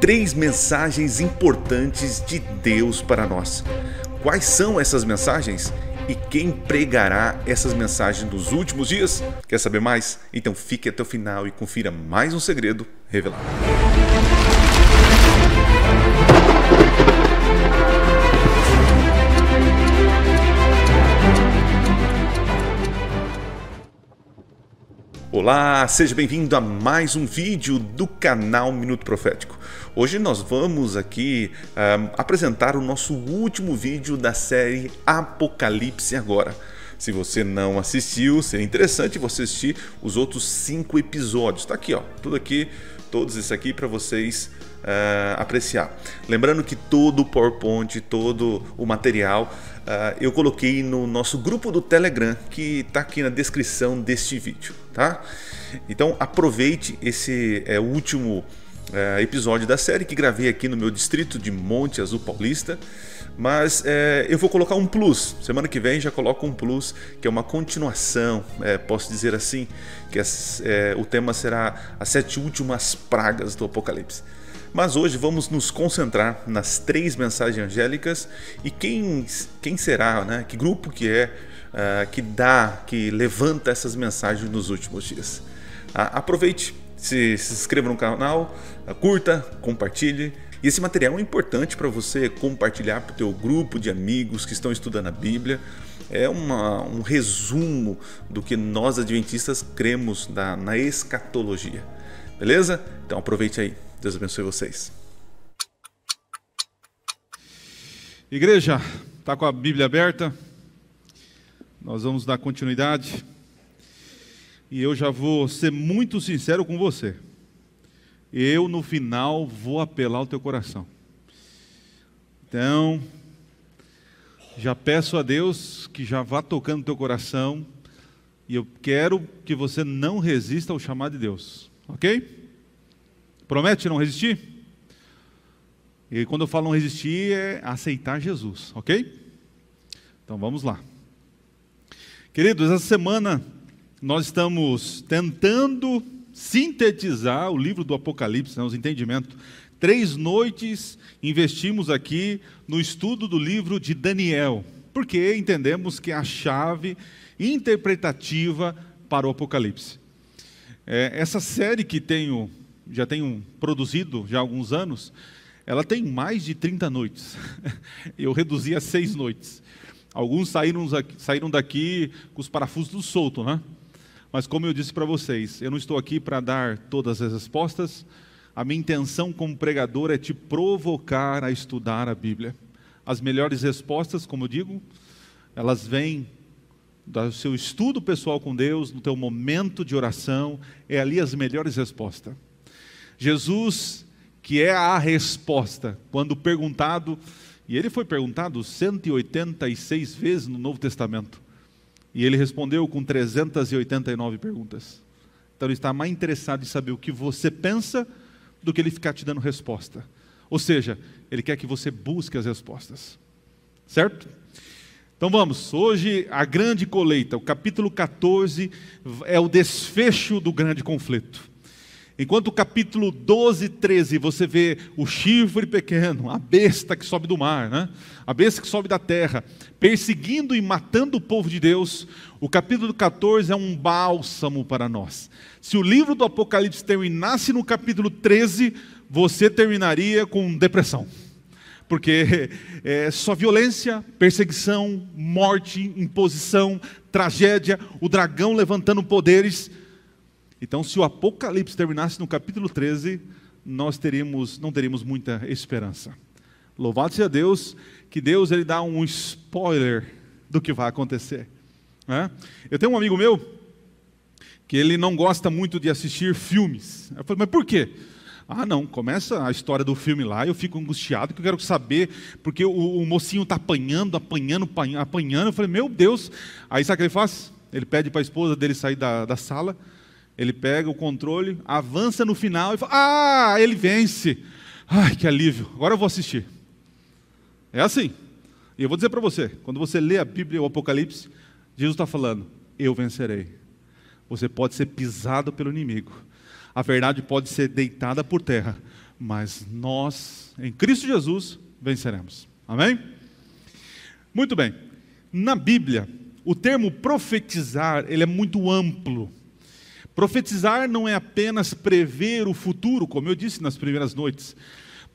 3 mensagens importantes de Deus para nós. Quais são essas mensagens? E quem pregará essas mensagens nos últimos dias? Quer saber mais? Então fique até o final e confira mais um segredo revelado. Olá, seja bem-vindo a mais um vídeo do canal Minuto Profético. Hoje nós vamos aqui apresentar o nosso último vídeo da série Apocalipse Agora. Se você não assistiu, seria interessante você assistir os outros 5 episódios. Tá aqui, ó, tudo aqui, todos esses aqui para vocês apreciar. Lembrando que todo o PowerPoint, todo o material eu coloquei no nosso grupo do Telegram, que está aqui na descrição deste vídeo, tá? Então aproveite, esse é o último episódio da série que gravei aqui no meu distrito de Monte Azul Paulista, mas eu vou colocar um plus, semana que vem já coloco um plus, que é uma continuação, posso dizer assim, que o tema será as 7 últimas pragas do Apocalipse. Mas hoje vamos nos concentrar nas 3 mensagens angélicas e quem será, né? Que grupo que é que levanta essas mensagens nos últimos dias. Aproveite, se inscreva no canal, curta, compartilhe. E esse material é importante para você compartilhar para o teu grupo de amigos que estão estudando a Bíblia. É um resumo do que nós adventistas cremos na escatologia. Beleza? Então aproveite aí. Deus abençoe vocês. Igreja, está com a Bíblia aberta? Nós vamos dar continuidade. E eu já vou ser muito sincero com você. Eu, no final, vou apelar o teu coração. Então, já peço a Deus que já vá tocando o teu coração. E eu quero que você não resista ao chamado de Deus. Ok? Promete não resistir? E quando eu falo não resistir, é aceitar Jesus, ok? Então vamos lá. Queridos, essa semana nós estamos tentando sintetizar o livro do Apocalipse, os entendimentos. 3 noites investimos aqui no estudo do livro de Daniel, porque entendemos que é a chave interpretativa para o Apocalipse. Essa série que já tenho produzido já há alguns anos, ela tem mais de 30 noites. Eu reduzi a 6 noites. Alguns saíram daqui com os parafusos soltos, né? Mas como eu disse para vocês, eu não estou aqui para dar todas as respostas. A minha intenção como pregador é te provocar a estudar a Bíblia. As melhores respostas, como eu digo, elas vêm do seu estudo pessoal com Deus, no teu momento de oração, é ali as melhores respostas. Jesus, que é a resposta, quando perguntado, e ele foi perguntado 186 vezes no Novo Testamento, e ele respondeu com 389 perguntas. Então ele está mais interessado em saber o que você pensa do que ele ficar te dando resposta. Ou seja, ele quer que você busque as respostas. Certo? Então vamos, hoje a grande colheita, o capítulo 14 é o desfecho do grande conflito. Enquanto o capítulo 12 e 13 você vê o chifre pequeno, a besta que sobe do mar, né? A besta que sobe da terra, perseguindo e matando o povo de Deus, o capítulo 14 é um bálsamo para nós. Se o livro do Apocalipse terminasse no capítulo 13, você terminaria com depressão. Porque é só violência, perseguição, morte, imposição, tragédia, o dragão levantando poderes. Então, se o Apocalipse terminasse no capítulo 13, nós não teríamos muita esperança. Louvado seja Deus, que Deus ele dá um spoiler do que vai acontecer. Eu tenho um amigo meu, que ele não gosta muito de assistir filmes. Eu falei, mas por quê? Não, começa a história do filme lá, eu fico angustiado, que eu quero saber, porque o mocinho está apanhando. Eu falei, meu Deus. Aí sabe o que ele faz? Ele pede para a esposa dele sair da sala. Ele pega o controle, avança no final e fala, ele vence. Ai, que alívio, agora eu vou assistir. É assim. E eu vou dizer para você, quando você lê a Bíblia, o Apocalipse, Jesus está falando, eu vencerei. Você pode ser pisado pelo inimigo. A verdade pode ser deitada por terra, mas nós, em Cristo Jesus, venceremos. Amém? Muito bem. Na Bíblia, o termo profetizar, ele é muito amplo. Profetizar não é apenas prever o futuro, como eu disse nas primeiras noites.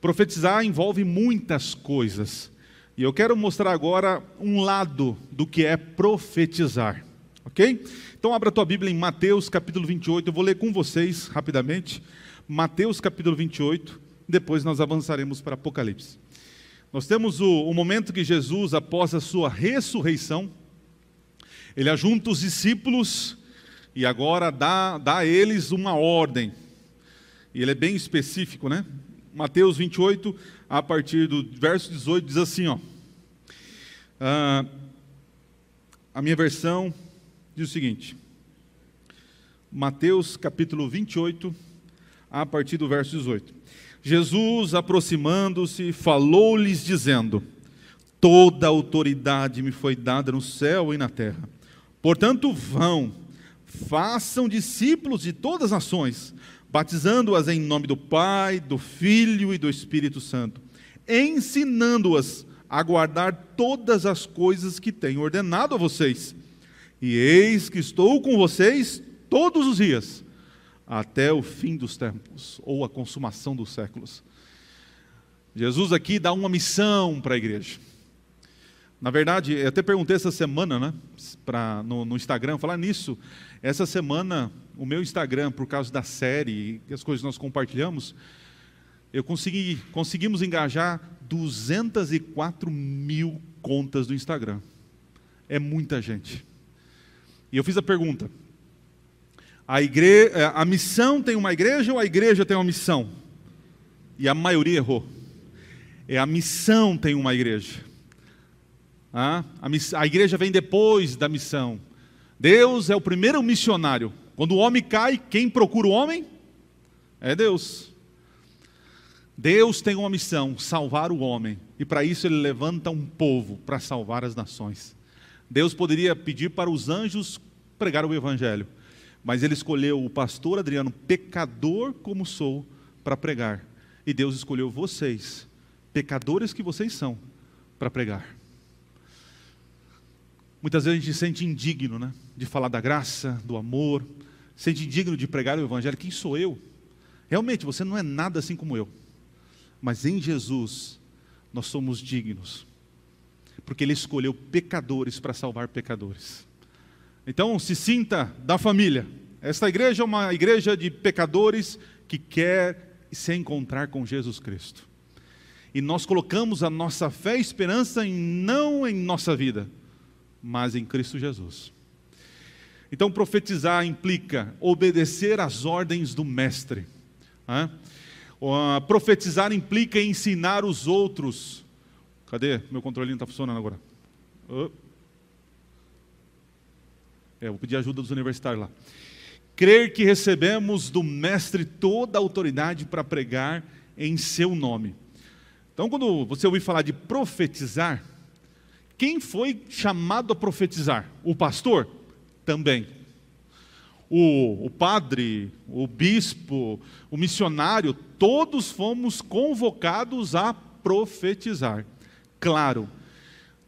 Profetizar envolve muitas coisas. E eu quero mostrar agora um lado do que é profetizar. Ok? Então abra a tua Bíblia em Mateus capítulo 28. Eu vou ler com vocês rapidamente. Mateus capítulo 28. Depois nós avançaremos para Apocalipse. Nós temos o momento que Jesus, após a sua ressurreição, ele ajunta os discípulos e agora dá a eles uma ordem. E ele é bem específico, né? Mateus 28, a partir do verso 18, diz assim, ó. A minha versão diz o seguinte. Mateus capítulo 28, a partir do verso 18. Jesus, aproximando-se, falou-lhes dizendo: toda autoridade me foi dada no céu e na terra. Portanto, vão, façam discípulos de todas as nações, batizando-as em nome do Pai, do Filho e do Espírito Santo, ensinando-as a guardar todas as coisas que tenho ordenado a vocês. E eis que estou com vocês todos os dias, até o fim dos tempos, ou a consumação dos séculos. Jesus aqui dá uma missão para a igreja. Na verdade, eu até perguntei essa semana, né, no Instagram, falar nisso. Essa semana, o meu Instagram, por causa da série e as coisas que nós compartilhamos, conseguimos engajar 204 mil contas do Instagram. É muita gente. E eu fiz a pergunta: a missão tem uma igreja ou a igreja tem uma missão? E a maioria errou. A missão tem uma igreja. A igreja vem depois da missão. Deus é o primeiro missionário. Quando o homem cai, quem procura o homem? É Deus. Deus tem uma missão, salvar o homem. E para isso ele levanta um povo para salvar as nações. Deus poderia pedir para os anjos pregar o evangelho, mas ele escolheu o pastor Adriano, pecador como sou, para pregar. E Deus escolheu vocês, pecadores que vocês são, para pregar. Muitas vezes a gente se sente indigno, né, de falar da graça, do amor, se sente indigno de pregar o evangelho. Quem sou eu? Realmente, você não é nada assim como eu. Mas em Jesus, nós somos dignos, porque Ele escolheu pecadores para salvar pecadores. Então, se sinta da família. Esta igreja é uma igreja de pecadores que quer se encontrar com Jesus Cristo. E nós colocamos a nossa fé e esperança não em nossa vida, mas em Cristo Jesus. Então, profetizar implica obedecer às ordens do Mestre. Profetizar implica ensinar os outros. Cadê? Meu controlinho está funcionando agora. Vou pedir ajuda dos universitários lá. Crer que recebemos do Mestre toda a autoridade para pregar em seu nome. Então, quando você ouvir falar de profetizar, quem foi chamado a profetizar? O pastor? Também. O padre, o bispo, o missionário, todos fomos convocados a profetizar. Claro,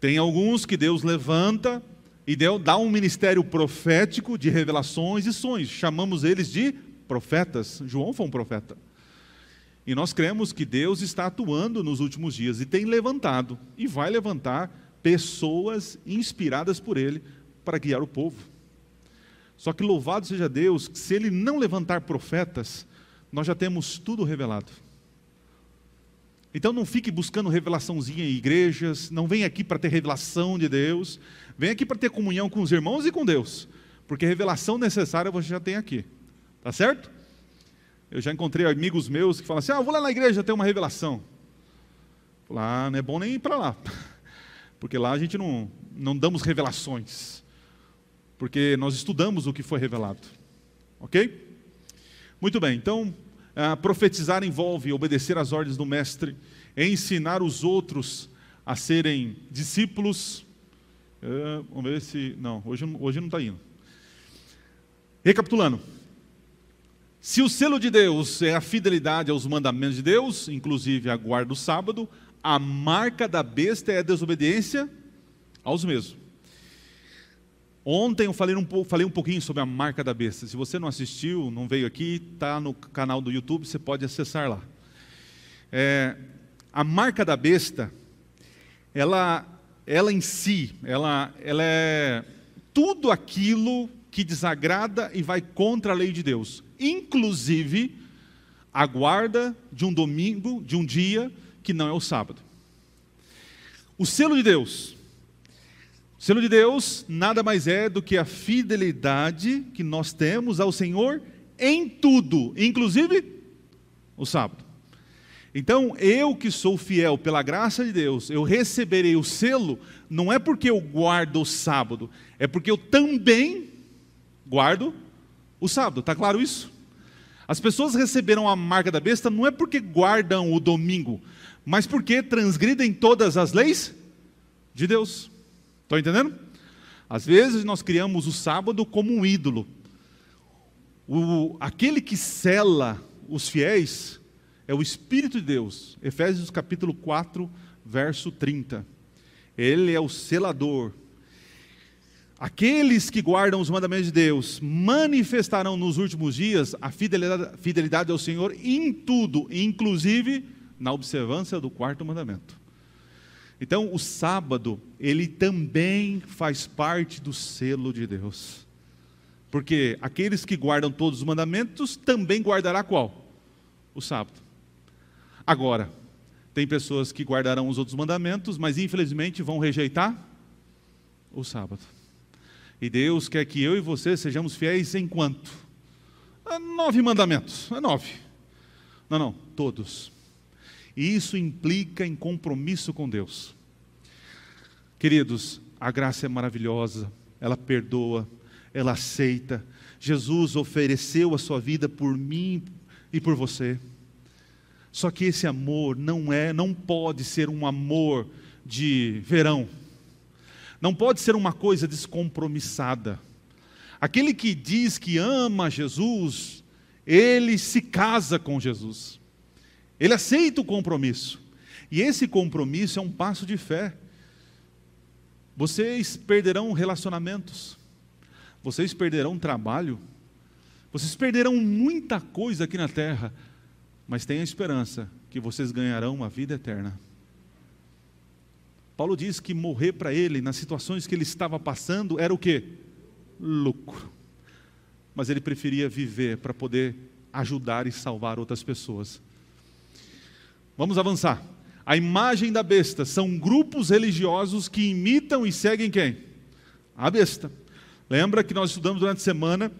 tem alguns que Deus levanta e dá um ministério profético de revelações e sonhos. Chamamos eles de profetas. João foi um profeta. E nós cremos que Deus está atuando nos últimos dias e tem levantado e vai levantar pessoas inspiradas por Ele para guiar o povo. Só que louvado seja Deus, que se Ele não levantar profetas, nós já temos tudo revelado. Então não fique buscando revelaçãozinha em igrejas, não vem aqui para ter revelação de Deus, vem aqui para ter comunhão com os irmãos e com Deus, porque revelação necessária você já tem aqui, tá certo? Eu já encontrei amigos meus que falam assim: eu vou lá na igreja ter uma revelação. Lá não é bom nem ir para lá, porque lá a gente não damos revelações, porque nós estudamos o que foi revelado, ok? Muito bem, então, profetizar envolve obedecer às ordens do Mestre, ensinar os outros a serem discípulos. Vamos ver se... Não, hoje não está indo. Recapitulando. Se o selo de Deus é a fidelidade aos mandamentos de Deus, inclusive a guarda do sábado, a marca da besta é a desobediência aos mesmos. Ontem eu falei um pouquinho sobre a marca da besta. Se você não assistiu, não veio aqui, está no canal do YouTube, você pode acessar lá. A marca da besta, ela em si, ela é tudo aquilo que desagrada e vai contra a lei de Deus, inclusive a guarda de um domingo, de um dia que não é o sábado. O selo de Deus. O selo de Deus nada mais é do que a fidelidade que nós temos ao Senhor em tudo, inclusive o sábado. Então, eu que sou fiel pela graça de Deus, eu receberei o selo, não é porque eu guardo o sábado, é porque eu também guardo o sábado, está claro isso? As pessoas receberam a marca da besta não é porque guardam o domingo, mas porque transgridem todas as leis de Deus. Estão entendendo? Às vezes nós criamos o sábado como um ídolo. Aquele que sela os fiéis é o Espírito de Deus. Efésios capítulo 4, verso 30. Ele é o selador. Aqueles que guardam os mandamentos de Deus manifestarão nos últimos dias a fidelidade ao Senhor em tudo, inclusive na observância do quarto mandamento. Então, o sábado, ele também faz parte do selo de Deus. Porque aqueles que guardam todos os mandamentos também guardará qual? O sábado. Agora, tem pessoas que guardarão os outros mandamentos, mas infelizmente vão rejeitar o sábado. E Deus quer que eu e você sejamos fiéis em quanto? 9 mandamentos, 9. Não, todos. E isso implica em compromisso com Deus. Queridos, a graça é maravilhosa, ela perdoa, ela aceita. Jesus ofereceu a sua vida por mim e por você. Só que esse amor não pode ser um amor de verão. Não pode ser uma coisa descompromissada. Aquele que diz que ama Jesus, ele se casa com Jesus. Ele aceita o compromisso. E esse compromisso é um passo de fé. Vocês perderão relacionamentos. Vocês perderão trabalho. Vocês perderão muita coisa aqui na terra. Mas tenha esperança que vocês ganharão uma vida eterna. Paulo diz que morrer para ele, nas situações que ele estava passando, era o quê? Lucro. Mas ele preferia viver para poder ajudar e salvar outras pessoas. Vamos avançar. A imagem da besta são grupos religiosos que imitam e seguem quem? A besta. Lembra que nós estudamos durante a semana,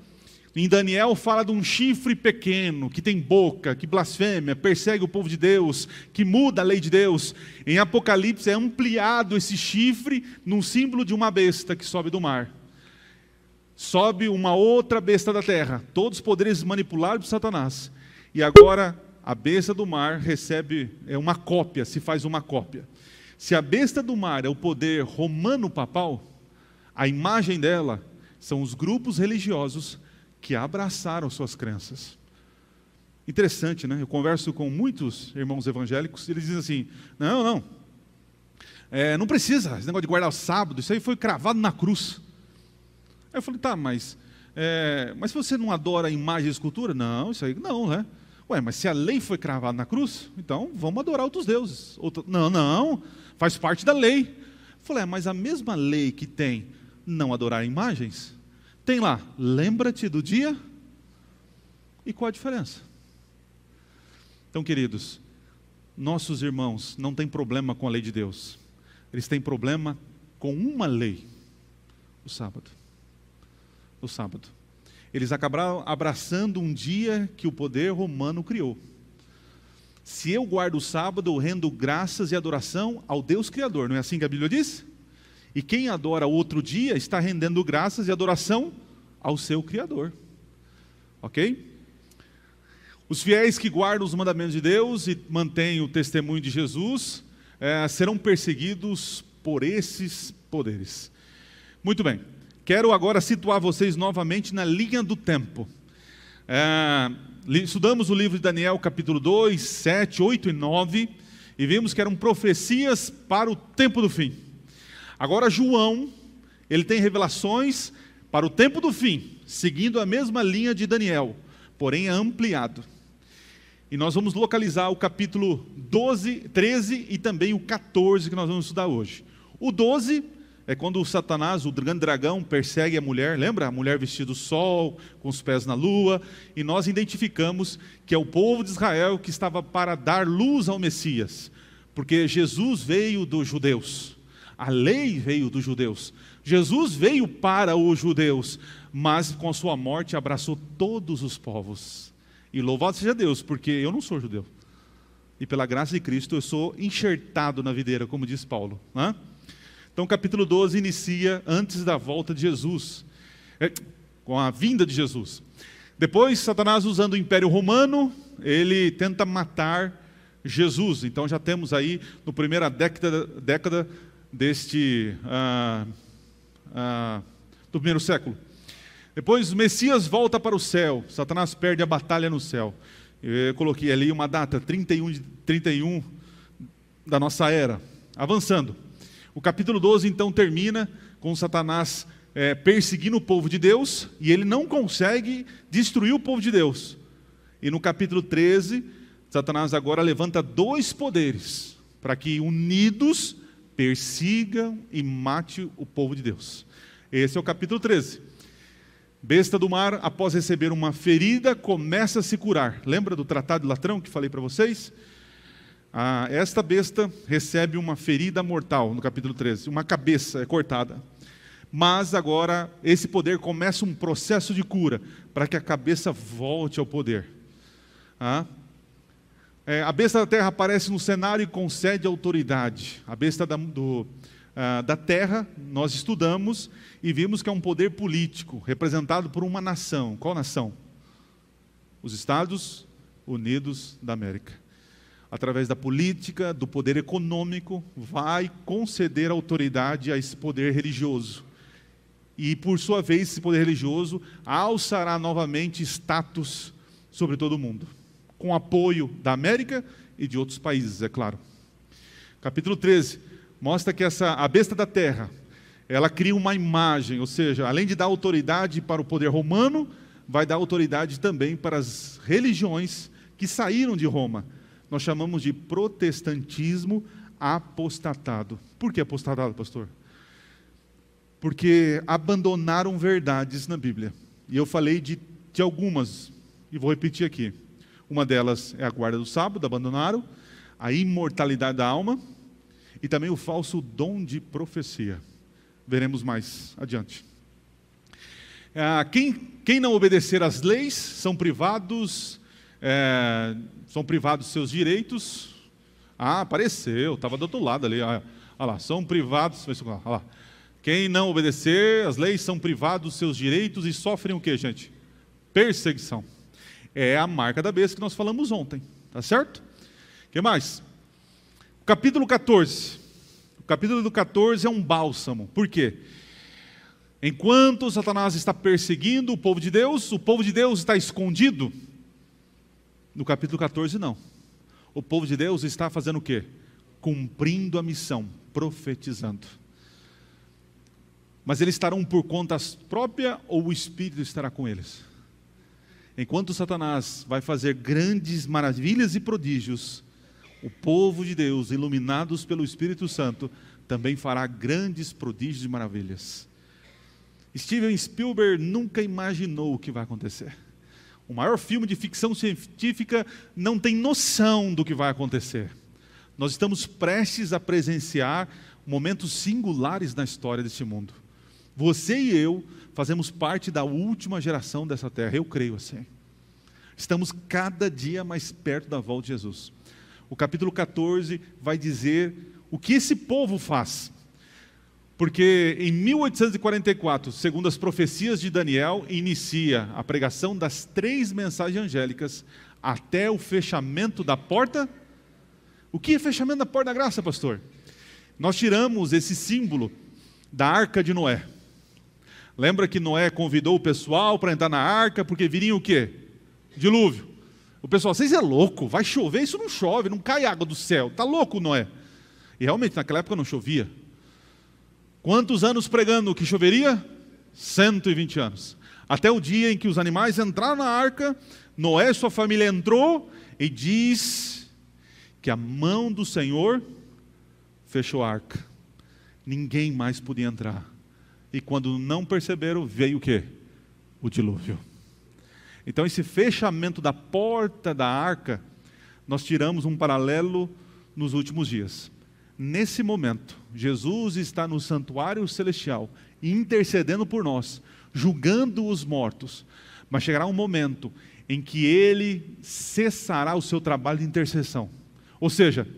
em Daniel fala de um chifre pequeno, que tem boca, que blasfêmia, persegue o povo de Deus, que muda a lei de Deus. Em Apocalipse é ampliado esse chifre num símbolo de uma besta que sobe do mar. Sobe uma outra besta da terra, todos os poderes manipulados por Satanás. E agora a besta do mar recebe uma cópia, se faz uma cópia. Se a besta do mar é o poder romano-papal, a imagem dela são os grupos religiosos que abraçaram suas crenças. Interessante, né? Eu converso com muitos irmãos evangélicos e eles dizem assim, não precisa, esse negócio de guardar o sábado, isso aí foi cravado na cruz. Aí eu falei, tá, mas se você não adora imagem e escultura? Não, isso aí não, né? Ué, mas se a lei foi cravada na cruz, então vamos adorar outros deuses. Não, faz parte da lei. Eu falei, mas a mesma lei que tem não adorar imagens, tem lá, lembra-te do dia? E qual a diferença? Então, queridos, nossos irmãos não têm problema com a lei de Deus. Eles têm problema com uma lei, o sábado. O sábado. Eles acabaram abraçando um dia que o poder romano criou. Se eu guardo o sábado, eu rendo graças e adoração ao Deus Criador. Não é assim que a Bíblia diz? E quem adora outro dia está rendendo graças e adoração ao seu Criador. Ok? Os fiéis que guardam os mandamentos de Deus e mantêm o testemunho de Jesus serão perseguidos por esses poderes. Muito bem. Quero agora situar vocês novamente na linha do tempo. estudamos o livro de Daniel, capítulo 2, 7, 8 e 9, e vimos que eram profecias para o tempo do fim. Agora João, ele tem revelações para o tempo do fim, seguindo a mesma linha de Daniel, porém ampliado. E nós vamos localizar o capítulo 12, 13 e também o 14 que nós vamos estudar hoje. O 12 é quando o Satanás, o grande dragão, persegue a mulher, lembra? A mulher vestida do sol, com os pés na lua, e nós identificamos que é o povo de Israel que estava para dar luz ao Messias, porque Jesus veio dos judeus, a lei veio dos judeus, Jesus veio para os judeus, mas com a sua morte abraçou todos os povos. E louvado seja Deus, porque eu não sou judeu. E pela graça de Cristo eu sou enxertado na videira, como diz Paulo. Né? Então o capítulo 12 inicia antes da volta de Jesus, com a vinda de Jesus. Depois, Satanás, usando o Império Romano, ele tenta matar Jesus. Então já temos aí, no primeira década deste, do primeiro século. Depois o Messias volta para o céu, Satanás perde a batalha no céu. Eu coloquei ali uma data, 31 da nossa era. Avançando. O capítulo 12 então termina com Satanás perseguindo o povo de Deus, e ele não consegue destruir o povo de Deus. E no capítulo 13, Satanás agora levanta dois poderes, para que unidos persigam e mate o povo de Deus. Esse é o capítulo 13. Besta do mar, após receber uma ferida, começa a se curar. Lembra do tratado de Latrão que falei para vocês? Esta besta recebe uma ferida mortal, no capítulo 13. Uma cabeça é cortada. Mas agora, esse poder começa um processo de cura, para que a cabeça volte ao poder. A besta da terra aparece no cenário e concede autoridade. A besta da terra, nós estudamos e vimos que é um poder político, representado por uma nação. Qual nação? Os Estados Unidos da América. Através da política, do poder econômico, vai conceder autoridade a esse poder religioso. E, por sua vez, esse poder religioso alçará novamente status sobre todo o mundo, com apoio da América e de outros países, é claro. Capítulo 13 mostra que a besta da terra, ela cria uma imagem, ou seja, além de dar autoridade para o poder romano, vai dar autoridade também para as religiões que saíram de Roma. Nós chamamos de protestantismo apostatado. Por que apostatado, pastor? Porque abandonaram verdades na Bíblia. E eu falei de algumas, e vou repetir aqui. Uma delas é a guarda do sábado, abandonaram, a imortalidade da alma, e também o falso dom de profecia. Veremos mais adiante. Quem não obedecer às leis são privados dos seus direitos. Apareceu, estava do outro lado ali. Olha lá, são privados. Olha lá. Quem não obedecer às leis são privados dos seus direitos e sofrem o que, gente? Perseguição. É a marca da besta que nós falamos ontem. Tá certo? O que mais? Capítulo 14. O capítulo do 14 é um bálsamo. Por quê? Enquanto Satanás está perseguindo o povo de Deus está escondido. No capítulo 14 não. O povo de Deus está fazendo o quê? Cumprindo a missão, profetizando. Mas eles estarão por conta própria ou o Espírito estará com eles? Enquanto Satanás vai fazer grandes maravilhas e prodígios, o povo de Deus, iluminados pelo Espírito Santo, também fará grandes prodígios e maravilhas. Steven Spielberg nunca imaginou o que vai acontecer. O maior filme de ficção científica não tem noção do que vai acontecer. Nós estamos prestes a presenciar momentos singulares na história deste mundo. Você e eu fazemos parte da última geração dessa terra, eu creio assim. Estamos cada dia mais perto da volta de Jesus. O capítulo 14 vai dizer o que esse povo faz. Porque em 1844, segundo as profecias de Daniel, inicia a pregação das 3 mensagens angélicas até o fechamento da porta. O que é fechamento da porta da graça, pastor? Nós tiramos esse símbolo da arca de Noé. Lembra que Noé convidou o pessoal para entrar na arca, porque viria o quê? Dilúvio. O pessoal, vocês é louco, vai chover, isso não chove, não cai água do céu, está louco, Noé? E realmente naquela época não chovia. Quantos anos pregando que choveria? 120 anos. Até o dia em que os animais entraram na arca, Noé e sua família entrou e diz que a mão do Senhor fechou a arca. Ninguém mais podia entrar. E quando não perceberam, veio o quê? O dilúvio. Então esse fechamento da porta da arca, nós tiramos um paralelo nos últimos dias. Nesse momento, Jesus está no santuário celestial, intercedendo por nós, julgando os mortos. Mas chegará um momento em que Ele cessará o seu trabalho de intercessão. Ou seja,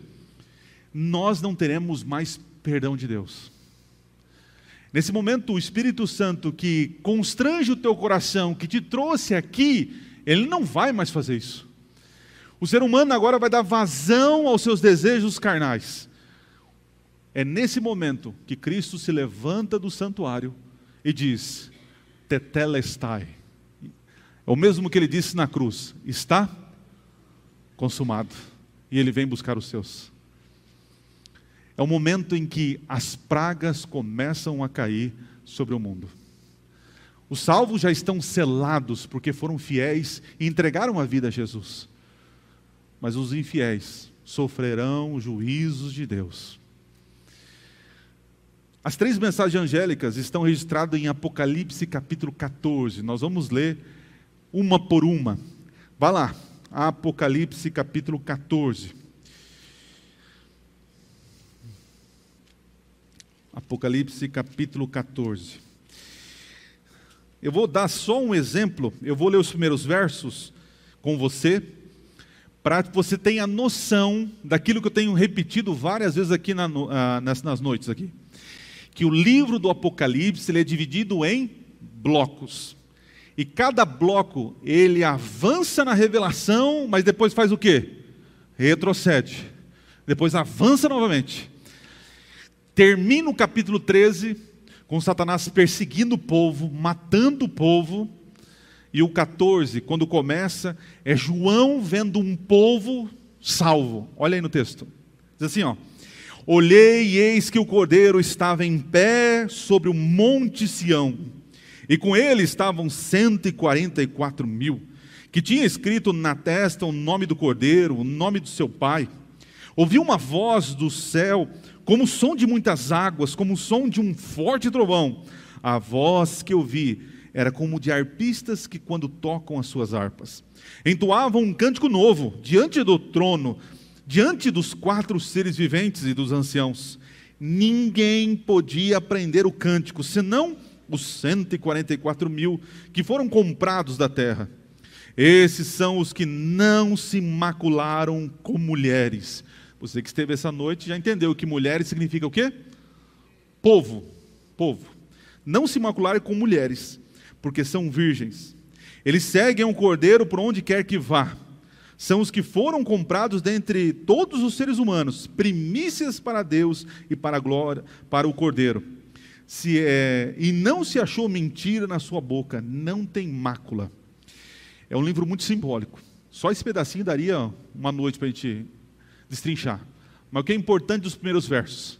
nós não teremos mais perdão de Deus. Nesse momento, o Espírito Santo que constrange o teu coração, que te trouxe aqui, ele não vai mais fazer isso. O ser humano agora vai dar vazão aos seus desejos carnais. É nesse momento que Cristo se levanta do santuário e diz, tetelestai. É o mesmo que ele disse na cruz, está consumado. E ele vem buscar os seus. É o momento em que as pragas começam a cair sobre o mundo. Os salvos já estão selados porque foram fiéis e entregaram a vida a Jesus. Mas os infiéis sofrerão os juízos de Deus. As 3 mensagens angélicas estão registradas em Apocalipse capítulo 14. Nós vamos ler uma por uma. Vá lá, Apocalipse capítulo 14. Apocalipse capítulo 14. Eu vou dar só um exemplo, eu vou ler os primeiros versos com você, para que você tenha noção daquilo que eu tenho repetido várias vezes aqui nas noites aqui. Que o livro do Apocalipse ele é dividido em blocos. E cada bloco, ele avança na revelação, mas depois faz o quê? Retrocede. Depois avança novamente. Termina o capítulo 13 com Satanás perseguindo o povo, matando o povo. E o 14, quando começa, é João vendo um povo salvo. Olha aí no texto. Diz assim, ó. Olhei e eis que o Cordeiro estava em pé sobre o monte Sião. E com ele estavam 144.000, que tinha escrito na testa o nome do Cordeiro, o nome do seu pai. Ouvi uma voz do céu, como o som de muitas águas, como o som de um forte trovão. A voz que eu vi era como de arpistas que quando tocam as suas harpas. Entoavam um cântico novo, diante do trono, diante dos 4 seres viventes e dos anciãos. Ninguém podia aprender o cântico, senão os 144.000 que foram comprados da terra. Esses são os que não se macularam com mulheres. Você que esteve essa noite já entendeu que mulheres significa o quê? Povo. Povo. Não se macularem com mulheres, porque são virgens. Eles seguem o Cordeiro por onde quer que vá. São os que foram comprados dentre todos os seres humanos, primícias para Deus e para a glória, para o Cordeiro. E não se achou mentira na sua boca, não tem mácula. É um livro muito simbólico. Só esse pedacinho daria uma noite para a gente destrinchar. Mas o que é importante dos primeiros versos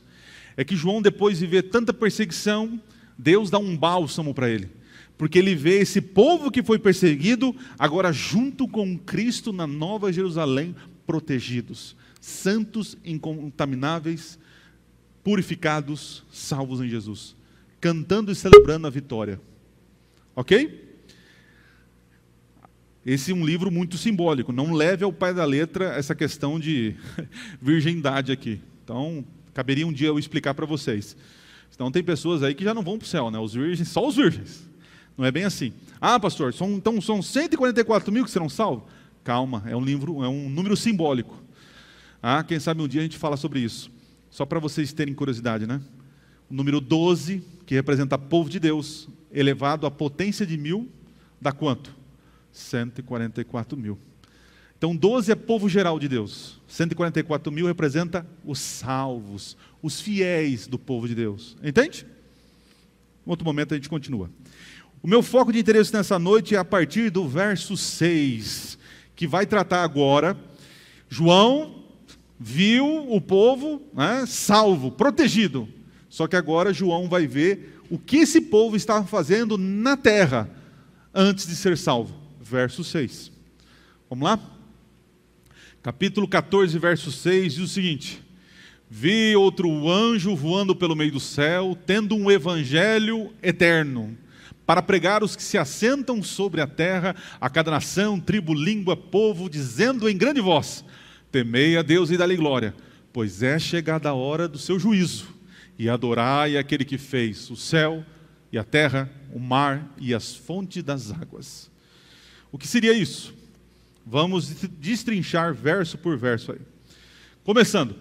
é que João, depois de ver tanta perseguição, Deus dá um bálsamo para ele, porque ele vê esse povo que foi perseguido agora junto com Cristo na Nova Jerusalém, protegidos, santos, incontamináveis, purificados, salvos em Jesus, cantando e celebrando a vitória. Ok? Esse é um livro muito simbólico, não leve ao pé da letra essa questão de virgindade aqui. Então, caberia um dia eu explicar para vocês. Então tem pessoas aí que já não vão para o céu, né? Os virgens, só os virgens. Não é bem assim. Ah, pastor, então são 144.000 que serão salvos? Calma, é um número simbólico. Ah, quem sabe um dia a gente fala sobre isso. Só para vocês terem curiosidade, né? O número 12, que representa o povo de Deus, elevado à potência de 1000, dá quanto? 144.000. Então 12 é povo geral de Deus. 144.000 representa os salvos, os fiéis do povo de Deus. Entende? Em outro momento a gente continua. O meu foco de interesse nessa noite é a partir do verso 6, que vai tratar agora. João viu o povo, né, salvo, protegido. Só que agora João vai ver o que esse povo estava fazendo na terra antes de ser salvo. Verso 6. Vamos lá? Capítulo 14, verso 6, diz o seguinte: vi outro anjo voando pelo meio do céu, tendo um evangelho eterno, para pregar os que se assentam sobre a terra, a cada nação, tribo, língua, povo, dizendo em grande voz: temei a Deus e dá-lhe glória, pois é chegada a hora do seu juízo, e adorai aquele que fez o céu e a terra, o mar e as fontes das águas. O que seria isso? Vamos destrinchar verso por verso aí. Começando,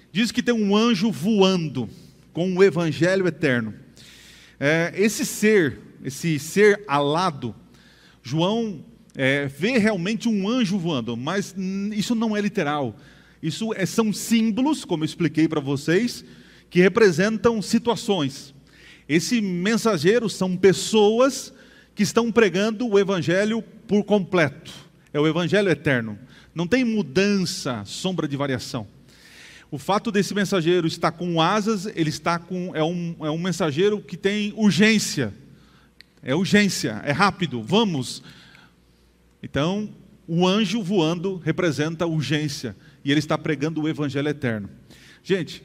diz que tem um anjo voando com o evangelho eterno. Esse ser alado, João vê realmente um anjo voando, mas isso não é literal. Isso são símbolos, como eu expliquei para vocês, que representam situações. Esse mensageiro são pessoas que estão pregando o evangelho por completo. É o evangelho eterno. Não tem mudança, sombra de variação. O fato desse mensageiro estar com asas, ele está é um mensageiro que tem urgência. É urgência, é rápido, vamos. Então, o anjo voando representa urgência. E ele está pregando o evangelho eterno. Gente,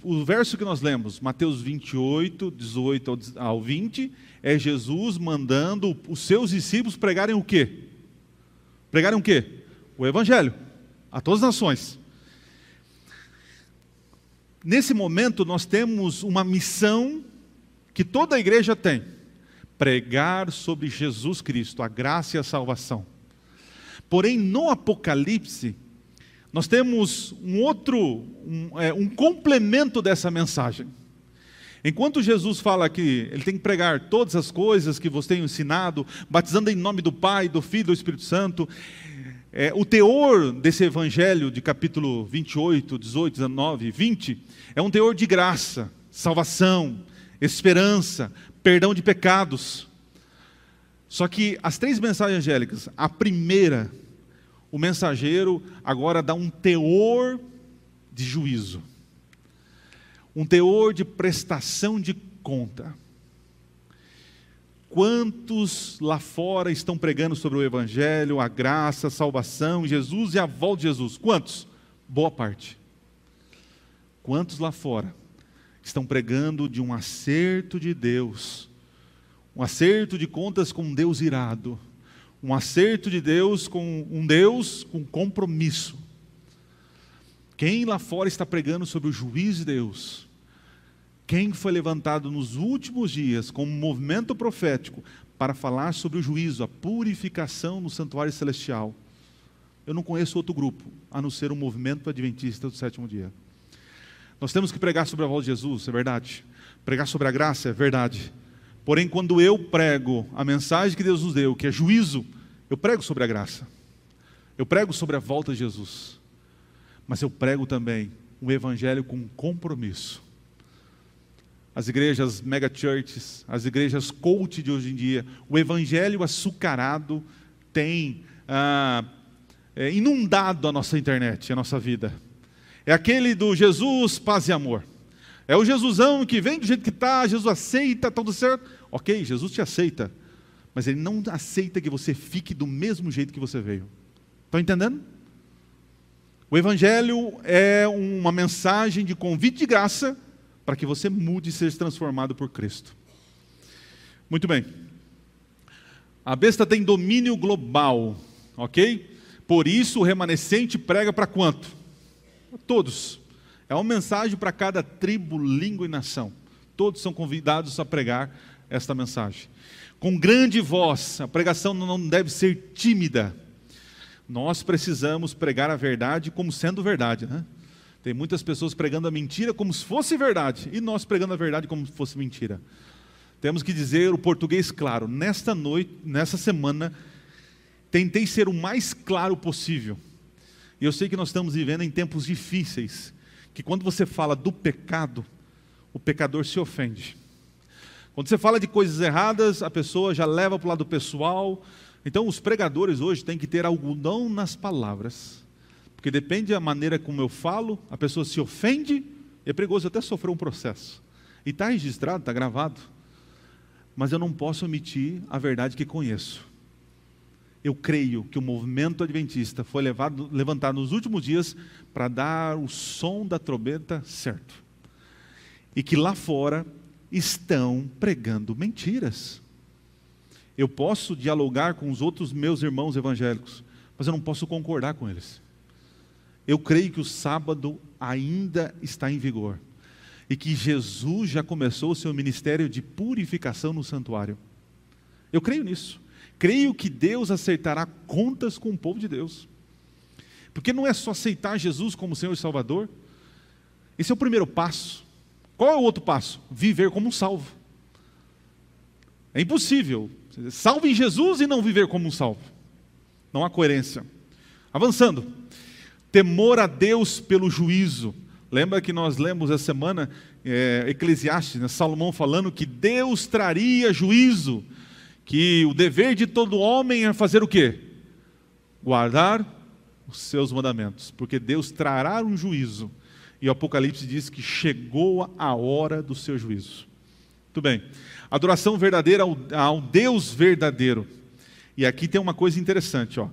o verso que nós lemos, Mateus 28, 18 ao 20, é Jesus mandando os seus discípulos pregarem o quê? Pregarem o quê? O evangelho, a todas as nações. Nesse momento nós temos uma missão que toda a igreja tem: pregar sobre Jesus Cristo, a graça e a salvação. Porém, no Apocalipse, nós temos um complemento dessa mensagem. Enquanto Jesus fala que ele tem que pregar todas as coisas que vos tenho ensinado, batizando em nome do Pai, do Filho e do Espírito Santo, o teor desse evangelho de capítulo 28, 18, 19 e 20, é um teor de graça, salvação, esperança, perdão de pecados. Só que as três mensagens angélicas, a primeira, o mensageiro agora dá um teor de juízo, um teor de prestação de conta. Quantos lá fora estão pregando sobre o evangelho, a graça, a salvação, Jesus e a volta de Jesus? Quantos? Boa parte. Quantos lá fora estão pregando de um acerto de Deus, um acerto de contas com um Deus irado, um acerto de Deus com um Deus com compromisso? Quem lá fora está pregando sobre o juízo de Deus? Quem foi levantado nos últimos dias como um movimento profético para falar sobre o juízo, a purificação no santuário celestial? Eu não conheço outro grupo, a não ser o movimento adventista do sétimo dia. Nós temos que pregar sobre a volta de Jesus, é verdade. Pregar sobre a graça, é verdade. Porém, quando eu prego a mensagem que Deus nos deu, que é juízo, eu prego sobre a graça. Eu prego sobre a volta de Jesus. Mas eu prego também um evangelho com compromisso. As igrejas mega churches, as igrejas coach de hoje em dia, o evangelho açucarado tem inundado a nossa internet, a nossa vida. É aquele do Jesus, paz e amor. É o Jesusão que vem do jeito que está, Jesus aceita, tudo certo. Ok, Jesus te aceita, mas Ele não aceita que você fique do mesmo jeito que você veio. Estão entendendo? O evangelho é uma mensagem de convite de graça para que você mude e seja transformado por Cristo. Muito bem. A besta tem domínio global, ok? Por isso o remanescente prega para quanto? Todos. É uma mensagem para cada tribo, língua e nação. Todos são convidados a pregar esta mensagem. Com grande voz, a pregação não deve ser tímida. Nós precisamos pregar a verdade como sendo verdade, né? Tem muitas pessoas pregando a mentira como se fosse verdade, e nós pregando a verdade como se fosse mentira. Temos que dizer o português claro. Nesta noite, nessa semana, tentei ser o mais claro possível. E eu sei que nós estamos vivendo em tempos difíceis, que quando você fala do pecado, o pecador se ofende. Quando você fala de coisas erradas, a pessoa já leva para o lado pessoal, Então os pregadores hoje têm que ter algodão nas palavras, porque depende da maneira como eu falo, a pessoa se ofende, e é perigoso até sofrer um processo. E está registrado, está gravado. Mas eu não posso omitir a verdade que conheço. Eu creio que o movimento adventista foi levantado nos últimos dias para dar o som da trombeta certo. E que lá fora estão pregando mentiras. Eu posso dialogar com os outros meus irmãos evangélicos, mas eu não posso concordar com eles. Eu creio que o sábado ainda está em vigor. E que Jesus já começou o seu ministério de purificação no santuário. Eu creio nisso. Creio que Deus aceitará contas com o povo de Deus. Porque não é só aceitar Jesus como Senhor e Salvador. Esse é o primeiro passo. Qual é o outro passo? Viver como um salvo. É impossível. Salve em Jesus e não viver como um salvo. Não há coerência. Avançando. Temor a Deus pelo juízo. Lembra que nós lemos essa semana Eclesiastes, né? Salomão falando que Deus traria juízo, que o dever de todo homem é fazer o quê? Guardar os seus mandamentos, porque Deus trará um juízo, e o Apocalipse diz que chegou a hora do seu juízo. Muito bem, adoração verdadeira ao Deus verdadeiro, e aqui tem uma coisa interessante, ó.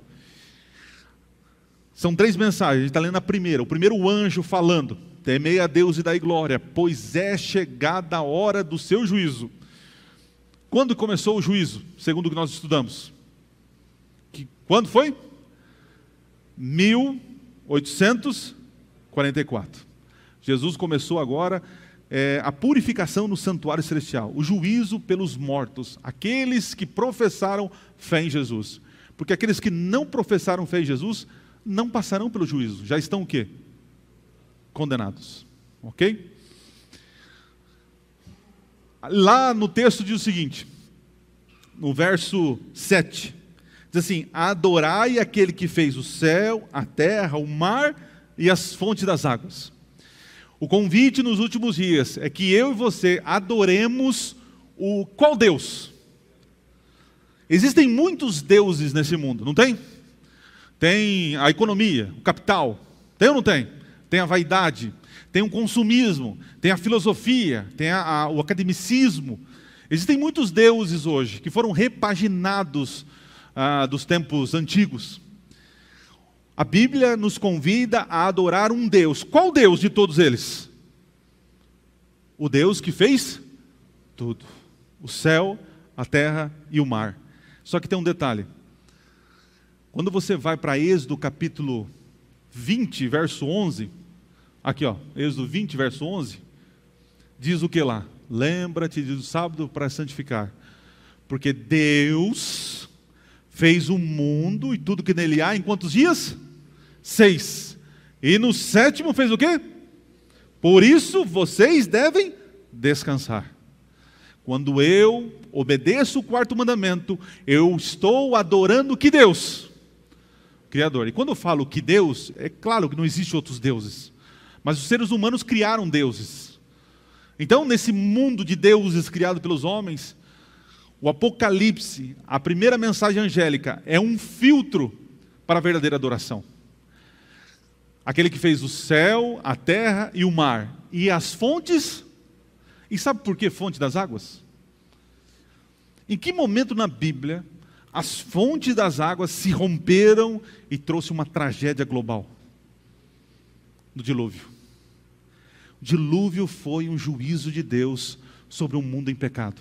São 3 mensagens, a gente está lendo a primeira, o primeiro anjo falando, temei a Deus e dai glória, pois é chegada a hora do seu juízo. Quando começou o juízo, segundo o que nós estudamos? Quando foi? 1844. Jesus começou agora a purificação no santuário celestial, o juízo pelos mortos, aqueles que professaram fé em Jesus. Porque aqueles que não professaram fé em Jesus não passarão pelo juízo, já estão o quê? Condenados. Ok? Lá no texto diz o seguinte, no verso 7, diz assim, adorai aquele que fez o céu, a terra, o mar e as fontes das águas. O convite nos últimos dias é que eu e você adoremos qual Deus? Existem muitos deuses nesse mundo, não tem? Tem a economia, o capital, tem ou não tem? Tem a vaidade, tem o consumismo, tem a filosofia, tem o academicismo. Existem muitos deuses hoje que foram repaginados dos tempos antigos. A Bíblia nos convida a adorar um Deus. Qual Deus de todos eles? O Deus que fez tudo. O céu, a terra e o mar. Só que tem um detalhe. Quando você vai para Êxodo capítulo 20, verso 11, aqui ó, Êxodo 20, verso 11, diz o que lá? Lembra-te do sábado para santificar, porque Deus fez o mundo e tudo que nele há em quantos dias? 6. E no 7º fez o quê? Por isso vocês devem descansar. Quando eu obedeço o 4º mandamento, eu estou adorando que Deus? Criador. E quando eu falo que Deus, é claro que não existe outros deuses, mas os seres humanos criaram deuses. Então, nesse mundo de deuses criado pelos homens, o Apocalipse, a primeira mensagem angélica, é um filtro para a verdadeira adoração. Aquele que fez o céu, a terra e o mar, e as fontes. E sabe por que fonte das águas? Em que momento na Bíblia as fontes das águas se romperam e trouxe uma tragédia global? No dilúvio. O dilúvio foi um juízo de Deus sobre um mundo em pecado.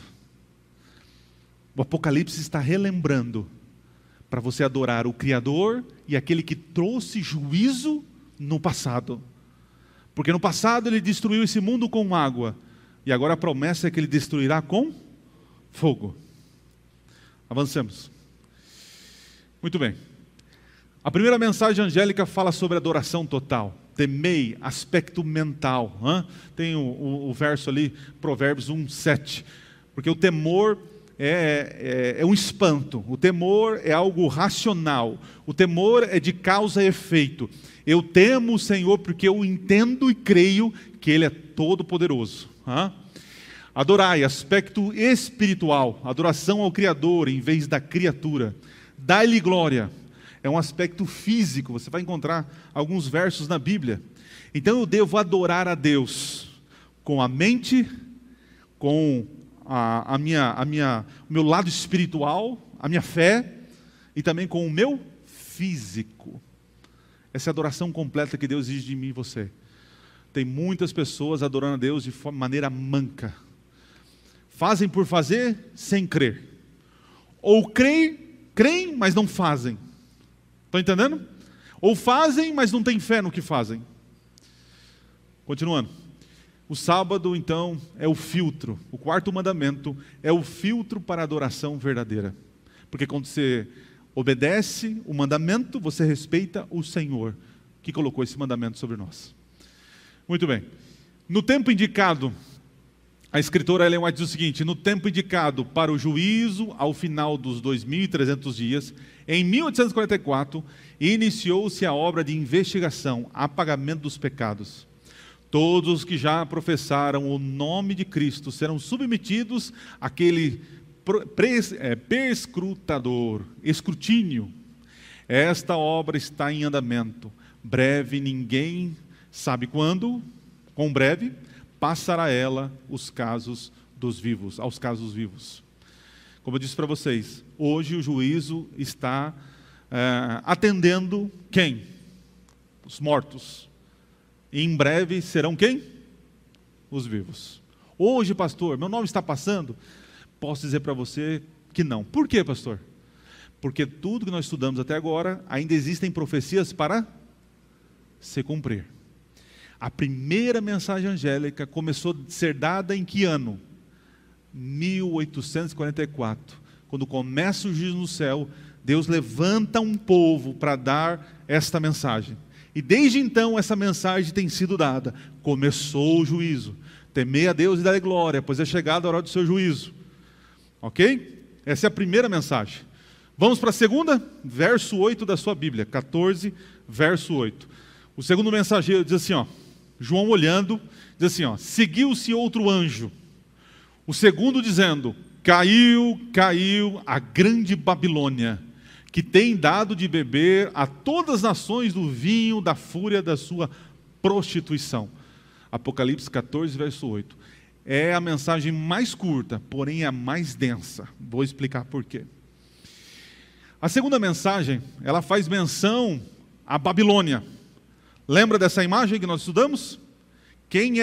O Apocalipse está relembrando para você adorar o Criador e aquele que trouxe juízo no passado. Porque no passado ele destruiu esse mundo com água, e agora a promessa é que ele destruirá com fogo. Avancemos. Muito bem. A primeira mensagem angélica fala sobre adoração total. Temei, aspecto mental. Tem o verso ali, Provérbios 1:7. Porque o temor é um espanto. O temor é algo racional. O temor é de causa e efeito. Eu temo o Senhor porque eu entendo e creio que Ele é todo-poderoso. Adorai, aspecto espiritual. Adoração ao Criador em vez da criatura. dai-lhe glória. É um aspecto físico, você vai encontrar alguns versos na Bíblia. Então eu devo adorar a Deus com a mente, com o meu lado espiritual, a minha fé, e também com o meu físico. Essa é a adoração completa que Deus exige de mim e você. Tem muitas pessoas adorando a Deus de maneira manca. Fazem por fazer, sem crer. Ou creem, mas não fazem. Estão entendendo? Ou fazem, mas não têm fé no que fazem. Continuando. O sábado, então, é o filtro. O quarto mandamento é o filtro para a adoração verdadeira. Porque quando você obedece o mandamento, você respeita o Senhor, que colocou esse mandamento sobre nós. Muito bem. No tempo indicado, a escritora Ellen White diz o seguinte: no tempo indicado para o juízo, ao final dos 2.300 dias, em 1844, iniciou-se a obra de investigação, apagamento dos pecados. Todos os que já professaram o nome de Cristo serão submetidos àquele escrutínio. Esta obra está em andamento. Breve, ninguém sabe quando, com breve, passará ela aos casos vivos. Como eu disse para vocês, hoje o juízo está atendendo quem? Os mortos. E em breve serão quem? Os vivos. Hoje, pastor, meu nome está passando? Posso dizer para você que não. Por quê, pastor? Porque tudo que nós estudamos até agora, ainda existem profecias para se cumprir. A primeira mensagem angélica começou a ser dada em que ano? 1844. Quando começa o juízo no céu, Deus levanta um povo para dar esta mensagem. E desde então essa mensagem tem sido dada. Começou o juízo. Temei a Deus e dai glória, pois é chegada a hora do seu juízo. Ok? Essa é a primeira mensagem. Vamos para a segunda? Verso 8 da sua Bíblia. 14, verso 8. O segundo mensageiro diz assim, ó. João olhando, diz assim, ó. Seguiu-se outro anjo. O segundo dizendo, caiu a grande Babilônia, que tem dado de beber a todas as nações do vinho da fúria da sua prostituição. Apocalipse 14, verso 8. É a mensagem mais curta, porém a mais densa. Vou explicar por quê. A segunda mensagem, ela faz menção à Babilônia. Lembra dessa imagem que nós estudamos? Quem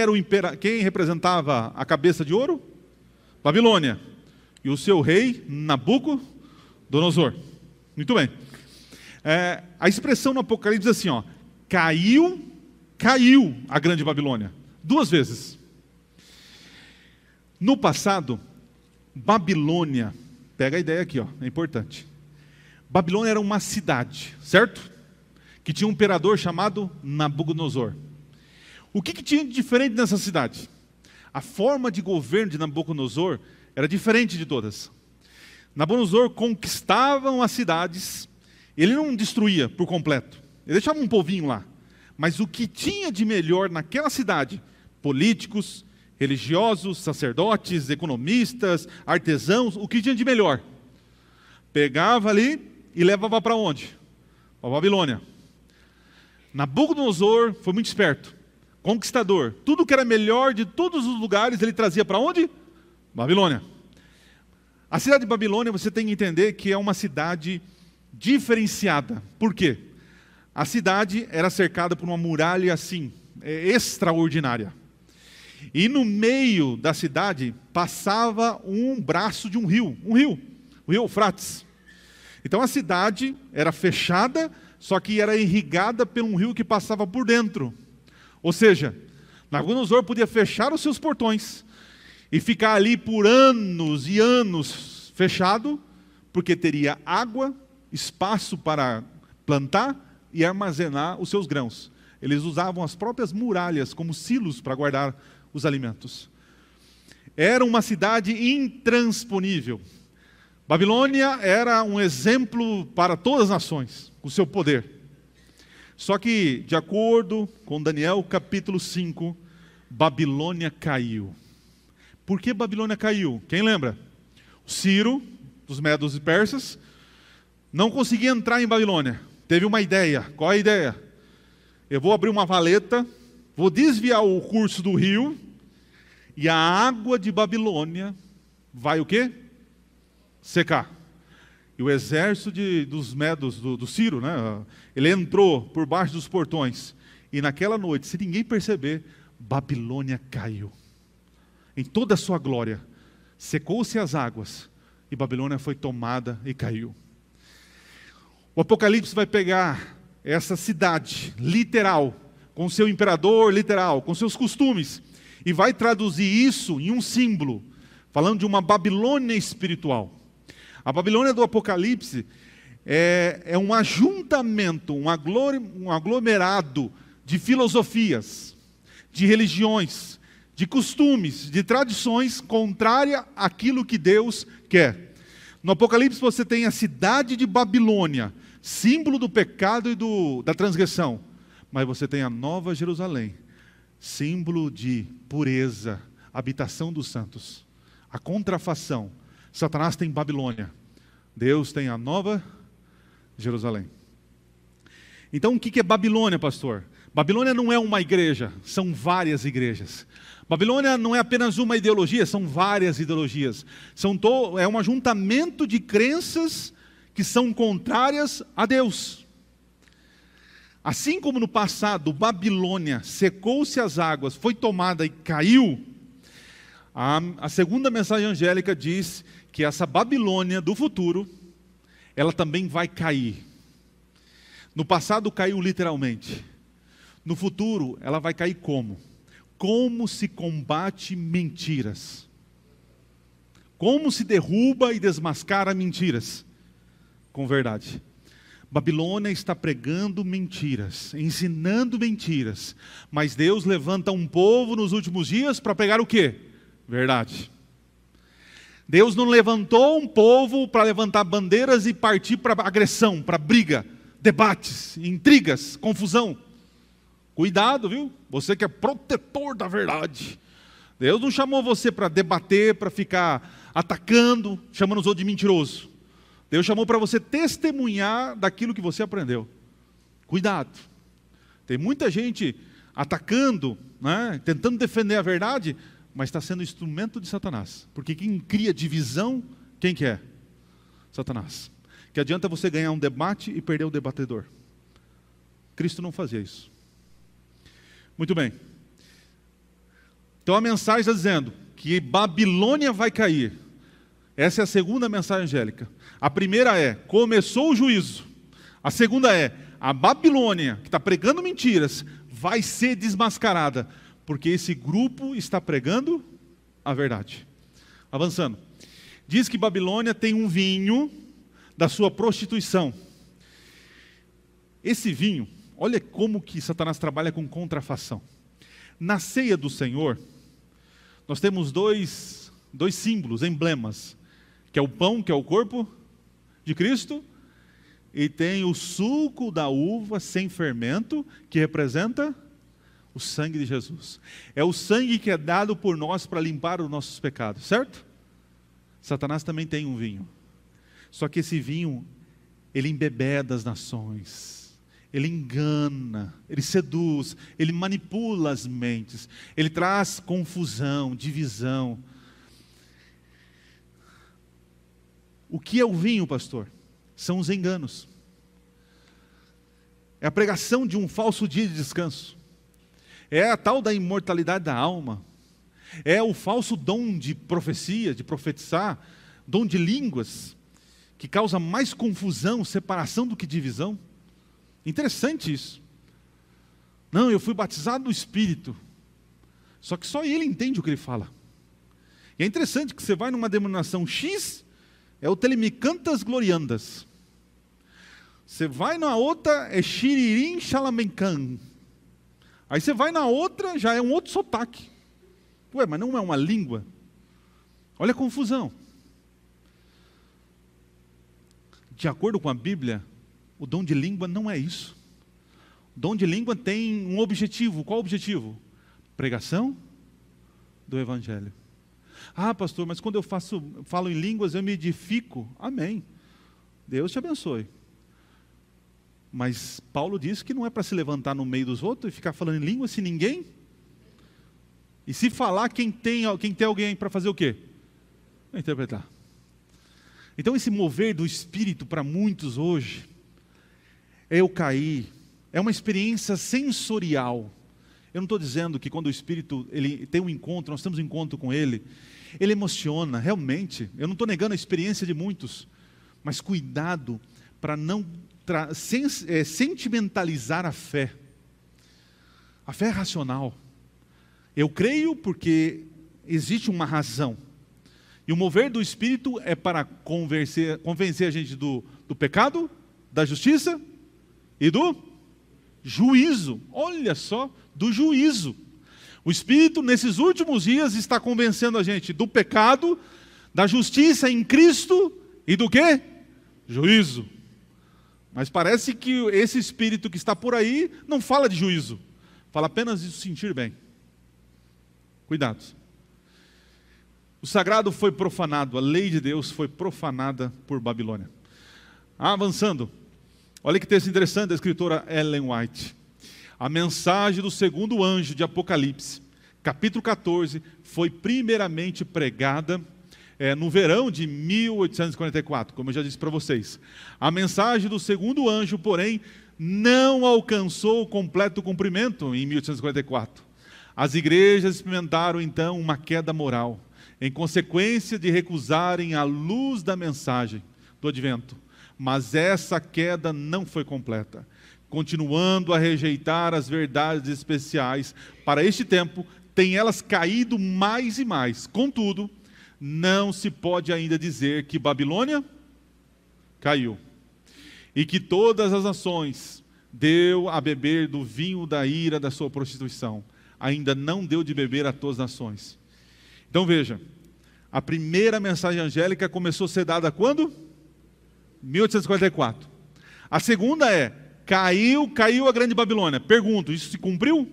representava a cabeça de ouro? Babilônia. E o seu rei, Nabucodonosor. Muito bem. A expressão no Apocalipse diz assim, ó, caiu a grande Babilônia. 2 vezes. No passado, Babilônia, pega a ideia aqui, ó, é importante. Babilônia era uma cidade, certo? Que tinha um imperador chamado Nabucodonosor. O que tinha de diferente nessa cidade? A forma de governo de Nabucodonosor era diferente de todas. Nabucodonosor conquistava as cidades, ele não destruía por completo, ele deixava um povinho lá. Mas o que tinha de melhor naquela cidade? Políticos, religiosos, sacerdotes, economistas, artesãos, o que tinha de melhor? Pegava ali e levava para onde? Para a Babilônia. Nabucodonosor foi muito esperto, conquistador. Tudo que era melhor de todos os lugares ele trazia para onde? Babilônia. A cidade de Babilônia, você tem que entender que é uma cidade diferenciada. Por quê? A cidade era cercada por uma muralha assim, extraordinária. E no meio da cidade passava um braço de um rio, o rio Eufrates. Então a cidade era fechada, só que era irrigada por um rio que passava por dentro. Ou seja, Nabucodonosor podia fechar os seus portões e ficar ali por anos e anos fechado, porque teria água, espaço para plantar e armazenar os seus grãos. Eles usavam as próprias muralhas como silos para guardar os alimentos. Era uma cidade intransponível. Babilônia era um exemplo para todas as nações, o seu poder. Só que, de acordo com Daniel capítulo 5, Babilônia caiu. Por que Babilônia caiu? Quem lembra? Ciro, dos Medos e Persas, não conseguia entrar em Babilônia. Teve uma ideia. Qual é a ideia? Eu vou abrir uma valeta, vou desviar o curso do rio, e a água de Babilônia vai o quê? Secar. E o exército dos medos, do Ciro, né? Ele entrou por baixo dos portões. E naquela noite, sem ninguém perceber, Babilônia caiu. Em toda a sua glória. Secou-se as águas. E Babilônia foi tomada e caiu. O Apocalipse vai pegar essa cidade literal, com seu imperador literal, com seus costumes, e vai traduzir isso em um símbolo, falando de uma Babilônia espiritual. A Babilônia do Apocalipse é um ajuntamento, um aglomerado de filosofias, de religiões, de costumes, de tradições contrárias àquilo que Deus quer. No Apocalipse você tem a cidade de Babilônia, símbolo do pecado e da transgressão. Mas você tem a Nova Jerusalém, símbolo de pureza, habitação dos santos. A contrafação. Satanás tem Babilônia. Deus tem a Nova Jerusalém. Então o que é Babilônia, pastor? Babilônia não é uma igreja, são várias igrejas. Babilônia não é apenas uma ideologia, são várias ideologias. É um ajuntamento de crenças que são contrárias a Deus. Assim como no passado, Babilônia secou-se as águas, foi tomada e caiu, a segunda mensagem angélica diz que essa Babilônia do futuro, ela também vai cair. No passado caiu literalmente. No futuro, ela vai cair como? Como se combate mentiras? Como se derruba e desmascara mentiras? Com verdade. Babilônia está pregando mentiras, ensinando mentiras, mas Deus levanta um povo nos últimos dias para pregar o quê? Verdade. Deus não levantou um povo para levantar bandeiras e partir para agressão, para briga, debates, intrigas, confusão. Cuidado, viu? Você que é protetor da verdade. Deus não chamou você para debater, para ficar atacando, chamando os outros de mentiroso. Deus chamou para você testemunhar daquilo que você aprendeu. Cuidado. Tem muita gente atacando, né, tentando defender a verdade, mas está sendo instrumento de Satanás. Porque quem cria divisão, quem que é? Satanás. Que adianta você ganhar um debate e perder o debatedor. Cristo não fazia isso. Muito bem. Então a mensagem está dizendo que Babilônia vai cair. Essa é a segunda mensagem angélica. A primeira é, começou o juízo. A segunda é, a Babilônia, que está pregando mentiras, vai ser desmascarada, porque esse grupo está pregando a verdade. Avançando. Diz que Babilônia tem um vinho da sua prostituição. Esse vinho, olha como que Satanás trabalha com contrafação. Na ceia do Senhor, nós temos dois símbolos, emblemas, que é o pão, que é o corpo de Cristo, e tem o suco da uva sem fermento, que representa o sangue de Jesus. É o sangue que é dado por nós para limpar os nossos pecados, certo? Satanás também tem um vinho. Só que esse vinho, ele embebeda as nações, ele engana, ele seduz, ele manipula as mentes, ele traz confusão, divisão. O que é o vinho, pastor? São os enganos. É a pregação de um falso dia de descanso. É a tal da imortalidade da alma. É o falso dom de profecia, de profetizar, dom de línguas, que causa mais confusão, separação do que divisão. Interessante isso. Não, eu fui batizado no Espírito. Só que só ele entende o que ele fala. E é interessante que você vai numa denominação X, é o telemicantas gloriandas. Você vai na outra, é xiririm xalamencan. Aí você vai na outra, já é um outro sotaque. Ué, mas não é uma língua? Olha a confusão. De acordo com a Bíblia, o dom de língua não é isso. O dom de língua tem um objetivo. Qual o objetivo? Pregação do Evangelho. Ah, pastor, mas quando eu falo em línguas eu me edifico. Amém. Deus te abençoe. Mas Paulo diz que não é para se levantar no meio dos outros e ficar falando em língua se ninguém. E se falar, quem tem alguém para fazer o quê? Vai interpretar. Então esse mover do Espírito para muitos hoje, é eu cair, é uma experiência sensorial. Eu não estou dizendo que quando o Espírito ele tem um encontro, nós temos um encontro com Ele, Ele emociona, realmente. Eu não estou negando a experiência de muitos, mas cuidado para não sentimentalizar a fé. A fé é racional. Eu creio porque existe uma razão. E o mover do Espírito é para convencer a gente do pecado, da justiça e do juízo. Olha só, do juízo. O Espírito, nesses últimos dias, está convencendo a gente do pecado, da justiça em Cristo e do quê? Juízo. Mas parece que esse Espírito que está por aí não fala de juízo. Fala apenas de se sentir bem. Cuidado. O sagrado foi profanado, a lei de Deus foi profanada por Babilônia. Avançando. Olha que texto interessante da escritora Ellen White. A mensagem do segundo anjo de Apocalipse, capítulo 14, foi primeiramente pregada no verão de 1844, como eu já disse para vocês. A mensagem do segundo anjo, porém, não alcançou o completo cumprimento em 1844. As igrejas experimentaram então uma queda moral, em consequência de recusarem a luz da mensagem do advento. Mas essa queda não foi completa. Continuando a rejeitar as verdades especiais para este tempo, têm elas caído mais e mais. Contudo, não se pode ainda dizer que Babilônia caiu e que todas as nações deu a beber do vinho da ira da sua prostituição. Ainda não deu de beber a todas as nações. Então veja, a primeira mensagem angélica começou a ser dada quando? 1844. A segunda é, caiu a grande Babilônia. Pergunto, isso se cumpriu?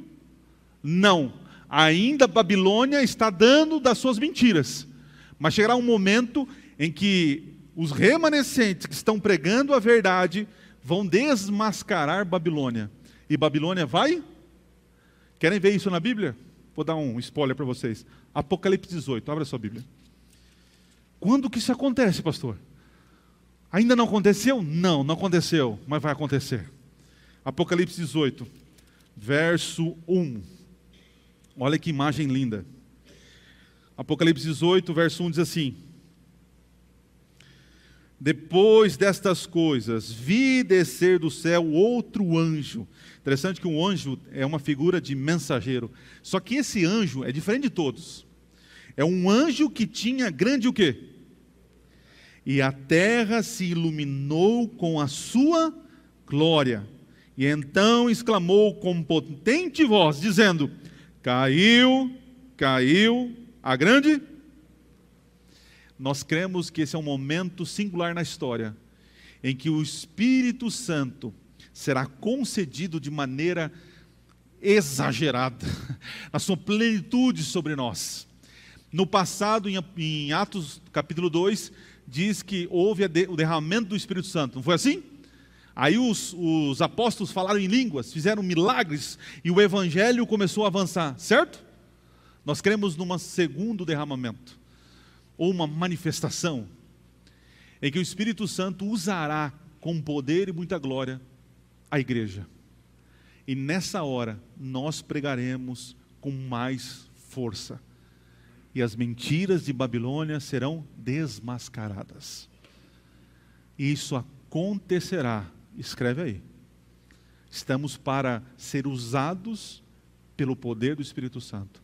Não. Ainda a Babilônia está dando das suas mentiras. Mas chegará um momento em que os remanescentes que estão pregando a verdade vão desmascarar Babilônia. E Babilônia vai? Querem ver isso na Bíblia? Vou dar um spoiler para vocês. Apocalipse 18, abra sua Bíblia. Quando que isso acontece, pastor? Ainda não aconteceu? Não, não aconteceu, mas vai acontecer. Apocalipse 18, verso 1. Olha que imagem linda. Apocalipse 18, verso 1 diz assim: depois destas coisas, vi descer do céu outro anjo. Interessante que um anjo é uma figura de mensageiro. Só que esse anjo é diferente de todos. É um anjo que tinha grande o quê? E a terra se iluminou com a sua glória. E então exclamou com potente voz, dizendo: caiu a grande. Nós cremos que esse é um momento singular na história, em que o Espírito Santo será concedido de maneira exagerada, na sua plenitude sobre nós. No passado, em Atos capítulo 2, diz que houve o derramamento do Espírito Santo, não foi assim? Aí os apóstolos falaram em línguas, fizeram milagres, e o evangelho começou a avançar, certo? Nós cremos num segundo derramamento, ou uma manifestação, em que o Espírito Santo usará com poder e muita glória a igreja. E nessa hora, nós pregaremos com mais força. E as mentiras de Babilônia serão desmascaradas. Isso acontecerá. Escreve aí. Estamos para ser usados pelo poder do Espírito Santo.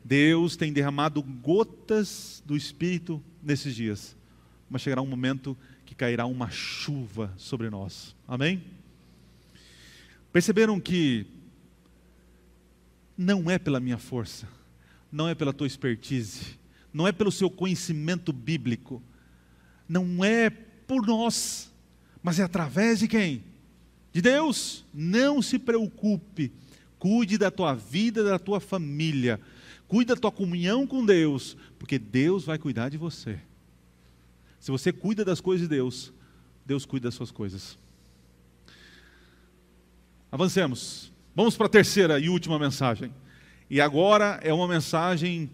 Deus tem derramado gotas do Espírito nesses dias. Mas chegará um momento que cairá uma chuva sobre nós. Amém? Perceberam que não é pela minha força, não é pela tua expertise, não é pelo seu conhecimento bíblico, não é por nós, mas é através de quem? De Deus. Não se preocupe, cuide da tua vida, da tua família, cuide da tua comunhão com Deus, porque Deus vai cuidar de você. Se você cuida das coisas de Deus, Deus cuida das suas coisas. Avancemos. Vamos para a terceira e última mensagem. E agora é uma mensagem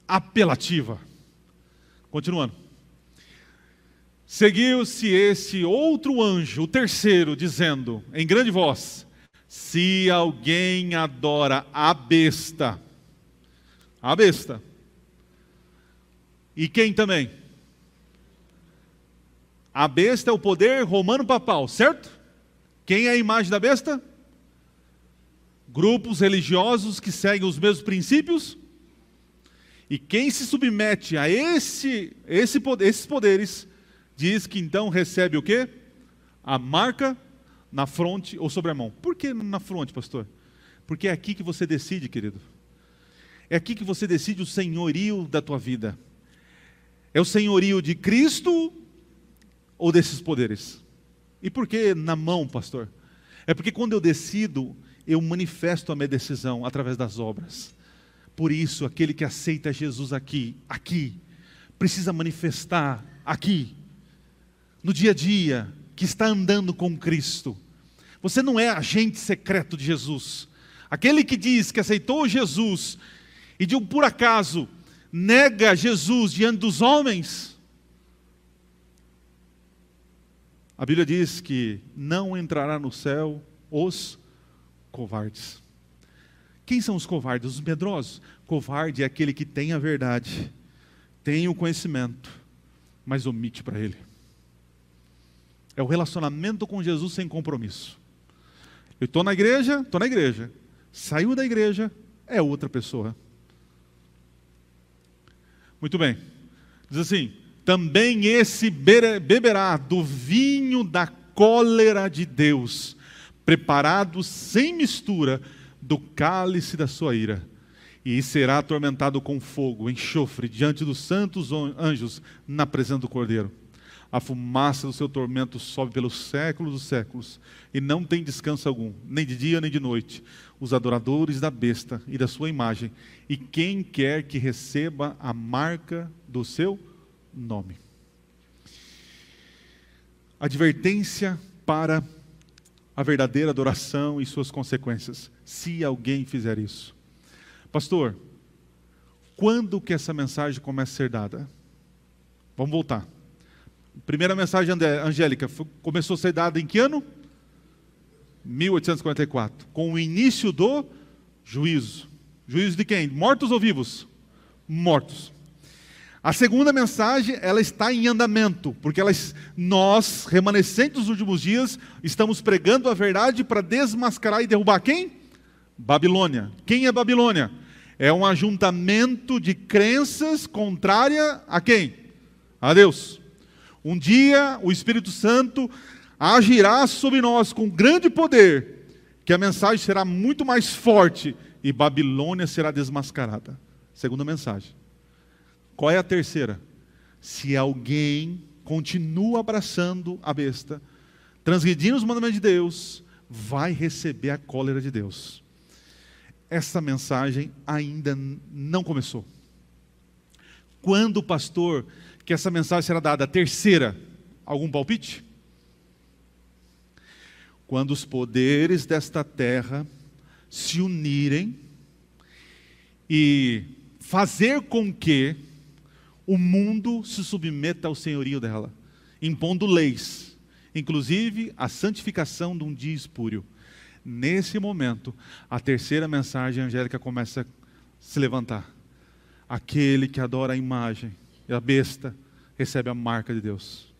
apelativa. Continuando. Seguiu-se esse outro anjo, o terceiro, dizendo em grande voz: se alguém adora a besta, e quem também? A besta é o poder romano papal, certo? Quem é a imagem da besta? Grupos religiosos que seguem os mesmos princípios. E quem se submete a esses poderes, diz que então recebe o quê? A marca na fronte ou sobre a mão. Por que na fronte, pastor? Porque é aqui que você decide, querido. É aqui que você decide o senhorio da tua vida. É o senhorio de Cristo ou desses poderes? E por que na mão, pastor? É porque quando eu decido, eu manifesto a minha decisão através das obras. Por isso, aquele que aceita Jesus aqui, precisa manifestar aqui, no dia a dia, que está andando com Cristo. Você não é agente secreto de Jesus. Aquele que diz que aceitou Jesus e de um por acaso nega Jesus diante dos homens, a Bíblia diz que não entrará no céu os covardes. Quem são os covardes? Os medrosos. Covarde é aquele que tem a verdade, tem o conhecimento, mas omite para ele. É o relacionamento com Jesus sem compromisso. Eu estou na igreja. Saiu da igreja, é outra pessoa. Muito bem. Diz assim: também esse beberá do vinho da cólera de Deus, preparado sem mistura do cálice da sua ira, e será atormentado com fogo, enxofre, diante dos santos anjos, na presença do Cordeiro. A fumaça do seu tormento sobe pelos séculos dos séculos, e não tem descanso algum, nem de dia nem de noite, os adoradores da besta e da sua imagem, e quem quer que receba a marca do seu nome. Advertência para a verdadeira adoração e suas consequências, se alguém fizer isso. Pastor, quando que essa mensagem começa a ser dada? Vamos voltar. Primeira mensagem angélica começou a ser dada em que ano? 1844, com o início do juízo. Juízo de quem? Mortos ou vivos? Mortos. A segunda mensagem, ela está em andamento, porque nós, remanescentes dos últimos dias, estamos pregando a verdade para desmascarar e derrubar quem? Babilônia. Quem é Babilônia? É um ajuntamento de crenças contrária a quem? A Deus. Um dia o Espírito Santo agirá sobre nós com grande poder, que a mensagem será muito mais forte e Babilônia será desmascarada. Segunda mensagem. Qual é a terceira? Se alguém continua abraçando a besta, transgredindo os mandamentos de Deus, vai receber a cólera de Deus. Essa mensagem ainda não começou. Quando, pastor, que essa mensagem será dada? A terceira, algum palpite? Quando os poderes desta terra se unirem e fazer com que o mundo se submeta ao senhorio dela, impondo leis, inclusive a santificação de um dia espúrio. Nesse momento, a terceira mensagem angélica começa a se levantar. Aquele que adora a imagem, a besta, recebe a marca de Deus.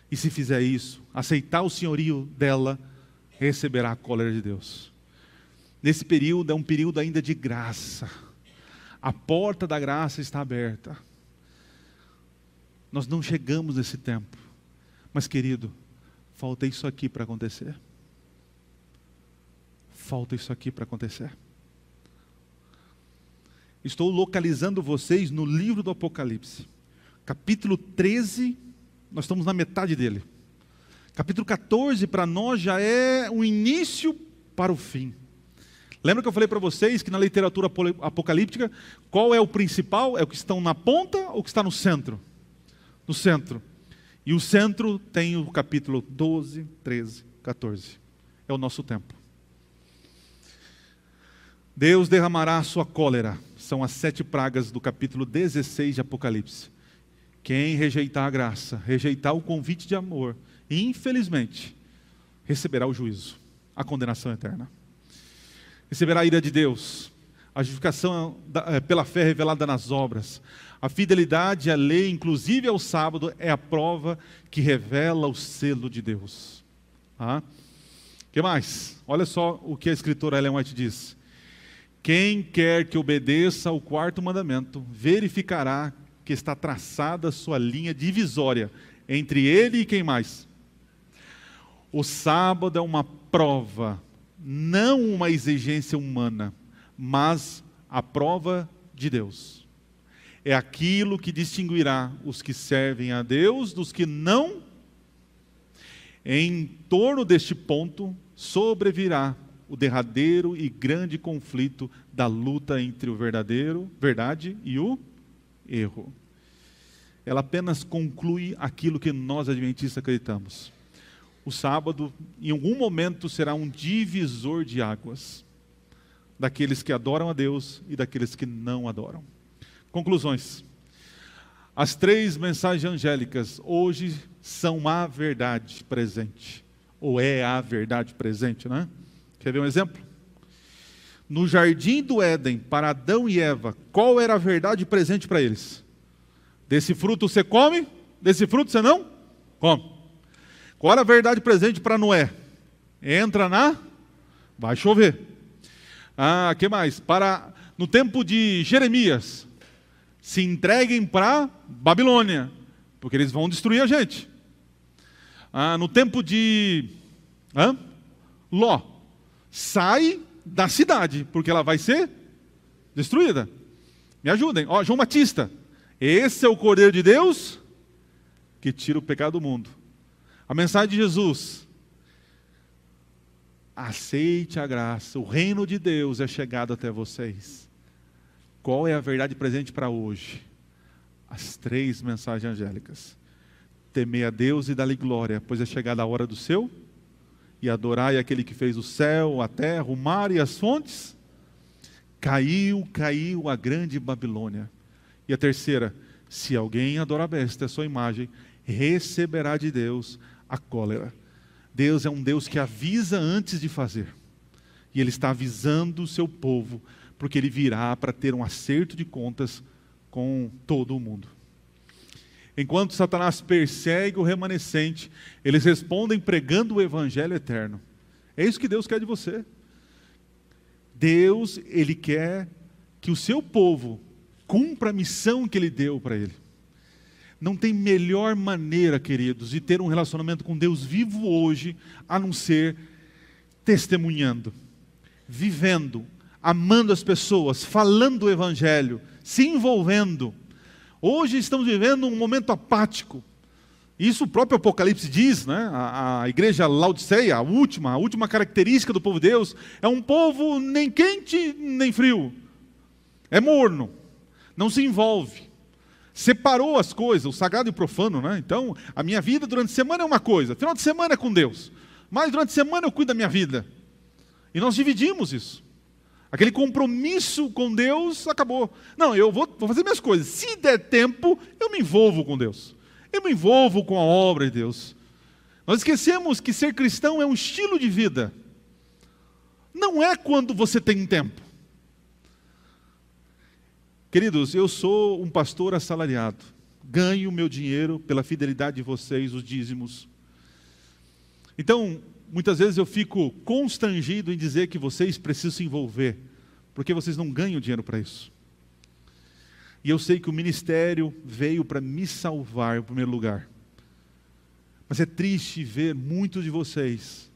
E se fizer isso, aceitar o senhorio dela, receberá a cólera de Deus. Nesse período, é um período ainda de graça. A porta da graça está aberta. Nós não chegamos nesse tempo. Mas, querido, falta isso aqui para acontecer. Falta isso aqui para acontecer. Estou localizando vocês no livro do Apocalipse. Capítulo 13, nós estamos na metade dele. Capítulo 14 para nós já é o início para o fim. Lembra que eu falei para vocês que na literatura apocalíptica, qual é o principal? É o que está na ponta ou o que está no centro? No centro. E o centro tem o capítulo 12, 13, 14. É o nosso tempo. Deus derramará a sua cólera. São as 7 pragas do capítulo 16 de Apocalipse. Quem rejeitar a graça, rejeitar o convite de amor, infelizmente, receberá o juízo, a condenação eterna. Receberá a ira de Deus, a justificação pela fé revelada nas obras. A fidelidade à lei, inclusive ao sábado, é a prova que revela o selo de Deus. O que mais? Olha só o que a escritora Ellen White diz. Quem quer que obedeça ao 4º mandamento, verificará que está traçada a sua linha divisória entre ele e quem mais? O sábado é uma prova, não uma exigência humana, mas a prova de Deus. É aquilo que distinguirá os que servem a Deus dos que não. Em torno deste ponto sobrevirá o derradeiro e grande conflito da luta entre o verdade e o erro. Ela apenas conclui aquilo que nós adventistas acreditamos. O sábado, em algum momento, será um divisor de águas daqueles que adoram a Deus e daqueles que não adoram. Conclusões. As 3 mensagens angélicas hoje são a verdade presente. Ou é a verdade presente, né? Quer ver um exemplo? No jardim do Éden, para Adão e Eva, qual era a verdade presente para eles? Desse fruto você come, desse fruto você não come. Qual era a verdade presente para Noé? Entra vai chover. Que mais? No tempo de Jeremias, se entreguem para Babilônia, porque eles vão destruir a gente. No tempo de Ló, sai da cidade, porque ela vai ser destruída. Me ajudem. João Batista, esse é o Cordeiro de Deus que tira o pecado do mundo. A mensagem de Jesus: aceite a graça, o reino de Deus é chegado até vocês. Qual é a verdade presente para hoje? As 3 mensagens angélicas. Temei a Deus e dá-lhe glória, pois é chegada a hora do seu, e adorai aquele que fez o céu, a terra, o mar e as fontes. Caiu a grande Babilônia. E a terceira: se alguém adorar a besta, a sua imagem, receberá de Deus a cólera. Deus é um Deus que avisa antes de fazer. E Ele está avisando o seu povo, porque Ele virá para ter um acerto de contas com todo o mundo. Enquanto Satanás persegue o remanescente, eles respondem pregando o evangelho eterno. É isso que Deus quer de você. Deus, Ele quer que o seu povo cumpra a missão que Ele deu para ele. Não tem melhor maneira, queridos, de ter um relacionamento com Deus vivo hoje, a não ser testemunhando, vivendo, amando as pessoas, falando do evangelho, se envolvendo. Hoje estamos vivendo um momento apático. Isso o próprio Apocalipse diz, né? A igreja Laodiceia, a última característica do povo de Deus, é um povo nem quente nem frio. É morno, não se envolve. Separou as coisas, o sagrado e o profano, né? Então, a minha vida durante a semana é uma coisa, final de semana é com Deus. Mas durante a semana eu cuido da minha vida. E nós dividimos isso. Aquele compromisso com Deus acabou. Não, eu vou fazer minhas coisas. Se der tempo, eu me envolvo com Deus. Eu me envolvo com a obra de Deus. Nós esquecemos que ser cristão é um estilo de vida. Não é quando você tem tempo. Queridos, eu sou um pastor assalariado. Ganho meu dinheiro pela fidelidade de vocês, os dízimos. Então, muitas vezes eu fico constrangido em dizer que vocês precisam se envolver, porque vocês não ganham dinheiro para isso. E eu sei que o ministério veio para me salvar em primeiro lugar. Mas é triste ver muitos de vocês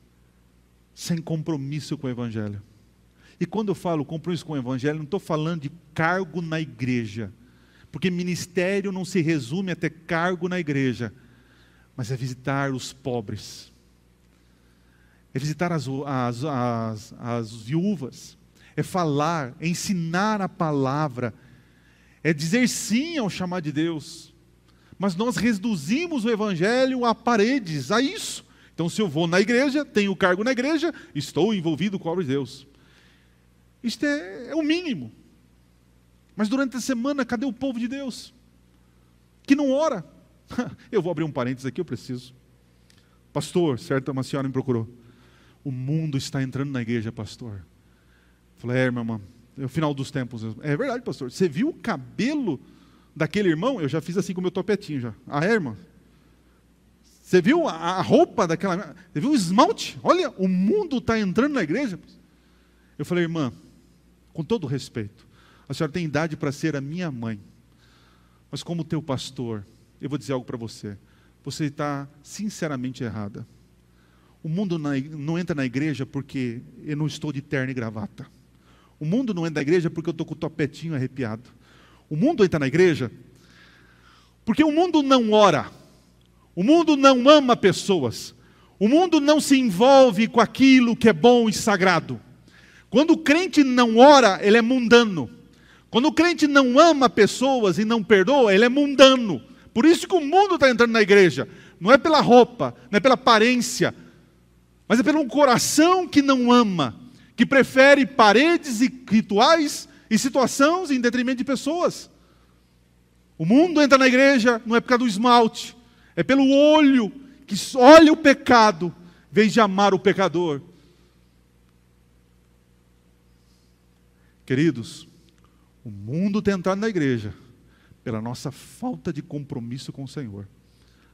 sem compromisso com o evangelho. E quando eu falo compromisso com o evangelho, não estou falando de cargo na igreja, porque ministério não se resume a ter cargo na igreja, mas é visitar os pobres, é visitar as viúvas, é falar, é ensinar a palavra, é dizer sim ao chamado de Deus. mas nós reduzimos o evangelho a paredes, a isso. Então, se eu vou na igreja, tenho cargo na igreja, estou envolvido com a obra de Deus. Isto é o mínimo. Mas durante a semana, cadê o povo de Deus? Que não ora. Eu vou abrir um parênteses aqui, eu preciso. Pastor, certo, uma senhora me procurou. O mundo está entrando na igreja, pastor. Falei, minha irmã, é o final dos tempos. É verdade, pastor. Você viu o cabelo daquele irmão? Eu já fiz assim com o meu topetinho já. Irmã? Você viu a roupa daquela... Você viu o esmalte? Olha, o mundo está entrando na igreja. Eu falei, irmã, com todo respeito, a senhora tem idade para ser a minha mãe. Mas como teu pastor, eu vou dizer algo para você. Você está sinceramente errada. O mundo não entra na igreja porque eu não estou de terno e gravata. O mundo não entra na igreja porque eu estou com o topetinho arrepiado. O mundo entra na igreja porque o mundo não ora. O mundo não ama pessoas. O mundo não se envolve com aquilo que é bom e sagrado. Quando o crente não ora, ele é mundano. Quando o crente não ama pessoas e não perdoa, ele é mundano. Por isso que o mundo está entrando na igreja. Não é pela roupa, não é pela aparência, mas é pelo coração que não ama, que prefere paredes e rituais e situações em detrimento de pessoas. O mundo entra na igreja não é por causa do esmalte, é pelo olho que olha o pecado, em vez de amar o pecador. Queridos, o mundo tem entrado na igreja pela nossa falta de compromisso com o Senhor.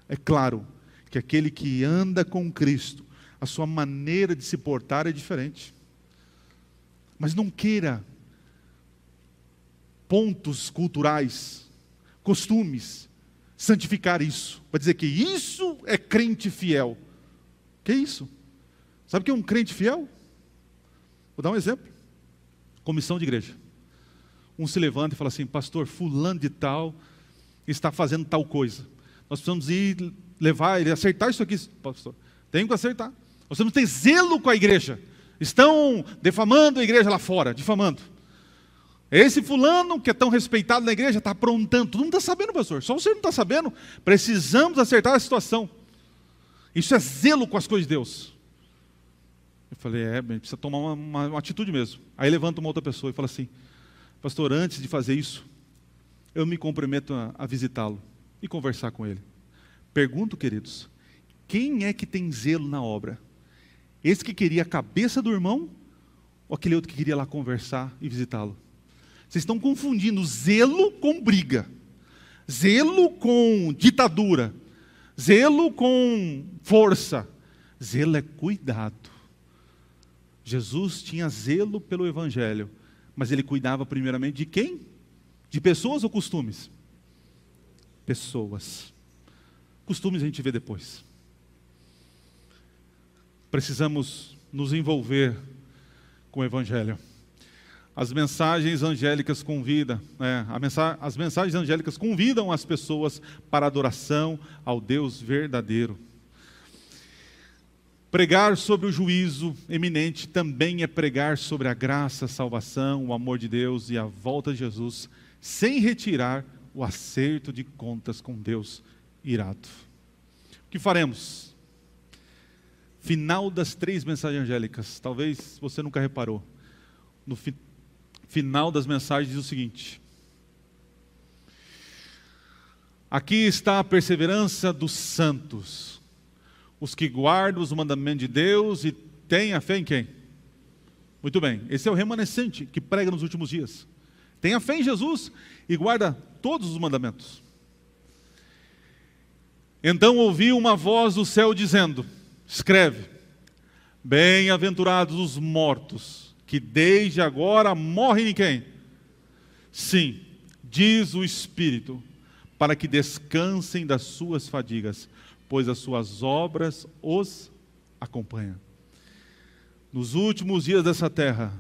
É claro que aquele que anda com Cristo, a sua maneira de se portar é diferente. Mas não queira pontos culturais, costumes, santificar isso, para dizer que isso é crente fiel. Que isso? Sabe o que é um crente fiel? Vou dar um exemplo. Comissão de igreja. Um se levanta e fala assim, pastor, fulano de tal está fazendo tal coisa. Nós precisamos ir levar ele, acertar isso aqui, pastor. Tenho que acertar. Nós temos que ter zelo com a igreja. Estão defamando a igreja lá fora, difamando. Esse fulano que é tão respeitado na igreja está aprontando. Todo mundo está sabendo, pastor. Só você não está sabendo. Precisamos acertar a situação. Isso é zelo com as coisas de Deus. Eu falei, precisa tomar uma atitude mesmo. Aí levanta uma outra pessoa e fala assim, pastor, antes de fazer isso, eu me comprometo a visitá-lo e conversar com ele. Pergunto, queridos, quem é que tem zelo na obra? Esse que queria a cabeça do irmão ou aquele outro que queria lá conversar e visitá-lo? Vocês estão confundindo zelo com briga, zelo com ditadura, zelo com força. Zelo é cuidado. Jesus tinha zelo pelo evangelho, mas ele cuidava primeiramente de quem? De pessoas ou costumes? Pessoas. Costumes a gente vê depois. Precisamos nos envolver com o evangelho. As mensagens angélicas convidam, as mensagens angélicas convidam as pessoas para a adoração ao Deus verdadeiro. Pregar sobre o juízo eminente também é pregar sobre a graça, a salvação, o amor de Deus e a volta de Jesus, sem retirar o acerto de contas com Deus irado. O que faremos? Final das 3 mensagens angélicas, talvez você nunca reparou. No final das mensagens diz o seguinte: aqui está a perseverança dos santos, os que guardam os mandamentos de Deus e têm a fé em quem? Muito bem, esse é o remanescente que prega nos últimos dias. Tem a fé em Jesus e guarda todos os mandamentos. Então ouvi uma voz do céu dizendo, escreve, bem-aventurados os mortos, que desde agora morrem em quem? Sim, diz o Espírito, para que descansem das suas fadigas, pois as suas obras os acompanham. Nos últimos dias dessa terra,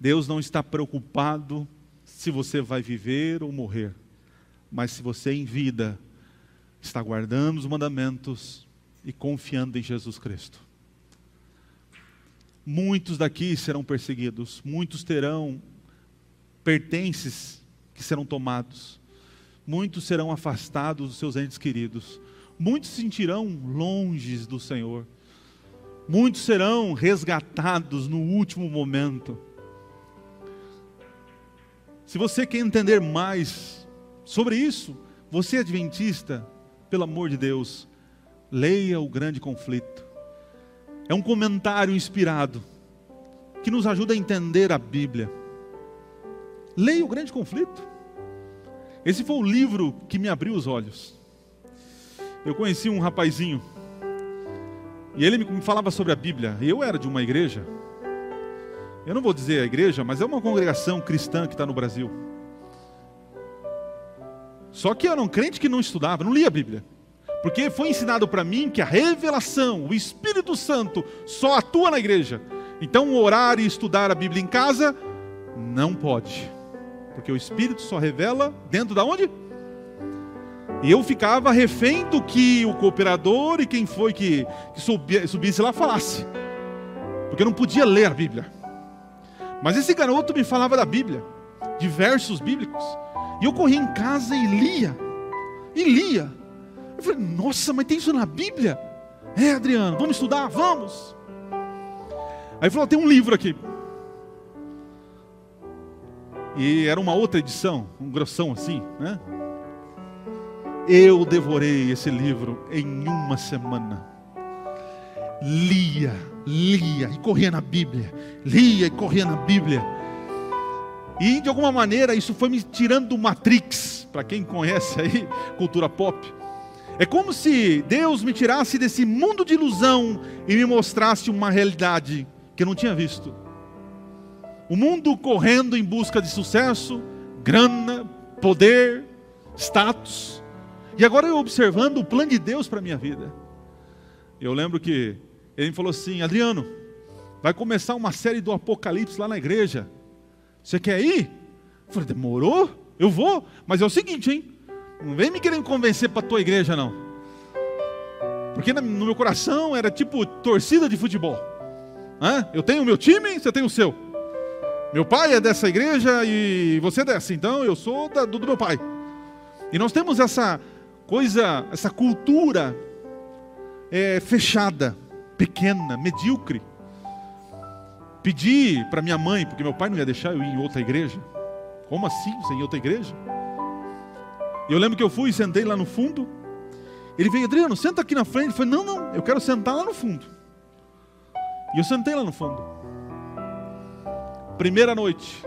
Deus não está preocupado se você vai viver ou morrer, mas se você em vida está guardando os mandamentos e confiando em Jesus Cristo. Muitos daqui serão perseguidos, muitos terão pertences que serão tomados, muitos serão afastados dos seus entes queridos, muitos se sentirão longe do Senhor, muitos serão resgatados no último momento. Se você quer entender mais sobre isso, você adventista, pelo amor de Deus, leia O Grande Conflito. É um comentário inspirado que nos ajuda a entender a Bíblia. Leia O Grande Conflito. Esse foi o livro que me abriu os olhos. Eu conheci um rapazinho e ele me falava sobre a Bíblia. Eu era de uma igreja, eu não vou dizer a igreja, mas é uma congregação cristã que está no Brasil. Só que eu era um crente que não estudava, não lia a Bíblia. Porque foi ensinado para mim que a revelação, o Espírito Santo só atua na igreja. Então orar e estudar a Bíblia em casa não pode. Porque o Espírito só revela dentro da onde? E eu ficava refém do que o cooperador e quem foi que subisse lá falasse. Porque eu não podia ler a Bíblia. Mas esse garoto me falava da Bíblia, de versos bíblicos. E eu corria em casa e lia. E lia. Eu falei, nossa, mas tem isso na Bíblia? É, Adriano, vamos estudar? Vamos. Aí ele falou, tem um livro aqui. E era uma outra edição, um grossão assim, né? Eu devorei esse livro em uma semana. Lia e corria na Bíblia. Lia e corria na Bíblia. E de alguma maneira isso foi me tirando do Matrix. Para quem conhece aí, cultura pop. É como se Deus me tirasse desse mundo de ilusão e me mostrasse uma realidade que eu não tinha visto. O mundo correndo em busca de sucesso, grana, poder, status. E agora eu observando o plano de Deus para a minha vida. Eu lembro que ele me falou assim, Adriano, vai começar uma série do Apocalipse lá na igreja. Você quer ir? Eu falei, demorou? Eu vou. Mas é o seguinte, hein? Não vem me querer me convencer para a tua igreja, não. Porque no meu coração era tipo torcida de futebol. Eu tenho o meu time, você tem o seu. Meu pai é dessa igreja e você é dessa. Então eu sou do meu pai. E nós temos essa coisa, essa cultura fechada, pequena, medíocre. Pedi para minha mãe, porque meu pai não ia deixar eu ir em outra igreja. Como assim, você ir em outra igreja? E eu lembro que eu fui e sentei lá no fundo. Ele veio, Adriano, senta aqui na frente. Eu falei, não, eu quero sentar lá no fundo. E eu sentei lá no fundo. Primeira noite,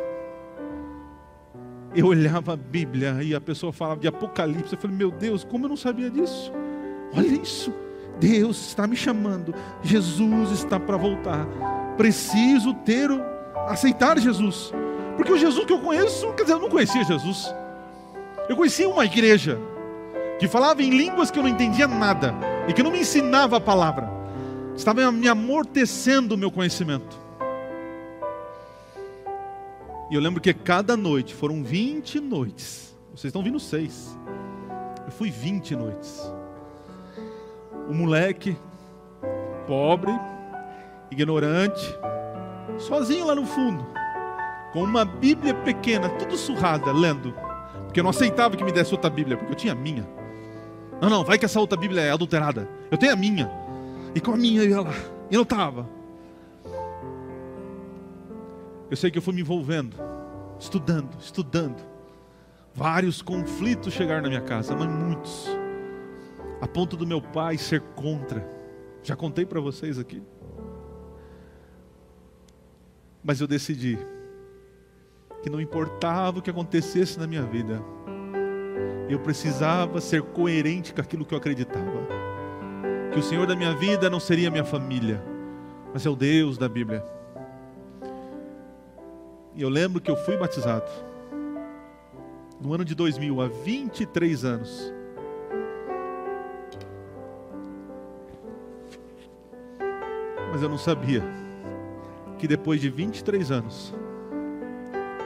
eu olhava a Bíblia e a pessoa falava de Apocalipse. Eu falei, meu Deus, como eu não sabia disso? Olha isso, Deus está me chamando, Jesus está para voltar. Preciso aceitar Jesus. Porque o Jesus que eu conheço, quer dizer, eu não conhecia Jesus. Eu conhecia uma igreja que falava em línguas que eu não entendia nada e que não me ensinava a palavra. Estava me amortecendo o meu conhecimento. E eu lembro que cada noite, foram 20 noites. Vocês estão vindo 6. Eu fui 20 noites. Um moleque, pobre, ignorante, sozinho lá no fundo, com uma Bíblia pequena, tudo surrada, lendo. Porque eu não aceitava que me desse outra Bíblia, porque eu tinha a minha. Não, vai que essa outra Bíblia é adulterada. Eu tenho a minha. E com a minha eu ia lá, e eu estava. Eu sei que eu fui me envolvendo, estudando. Vários conflitos chegaram na minha casa, mas muitos. A ponto do meu pai ser contra. Já contei para vocês aqui. Mas eu decidi que não importava o que acontecesse na minha vida, eu precisava ser coerente com aquilo que eu acreditava. Que o Senhor da minha vida não seria minha família, mas é o Deus da Bíblia. E eu lembro que eu fui batizado no ano de 2000, há 23 anos. Mas eu não sabia que depois de 23 anos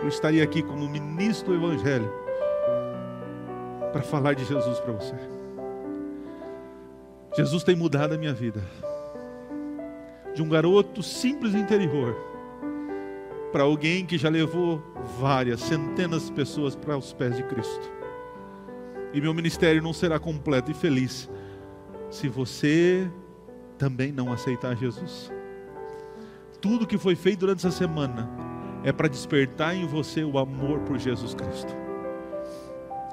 eu estaria aqui como ministro do Evangelho para falar de Jesus para você. Jesus tem mudado a minha vida. De um garoto simples do interior para alguém que já levou várias, centenas de pessoas para os pés de Cristo. E meu ministério não será completo e feliz se você também não aceitar Jesus. Tudo que foi feito durante essa semana é para despertar em você o amor por Jesus Cristo.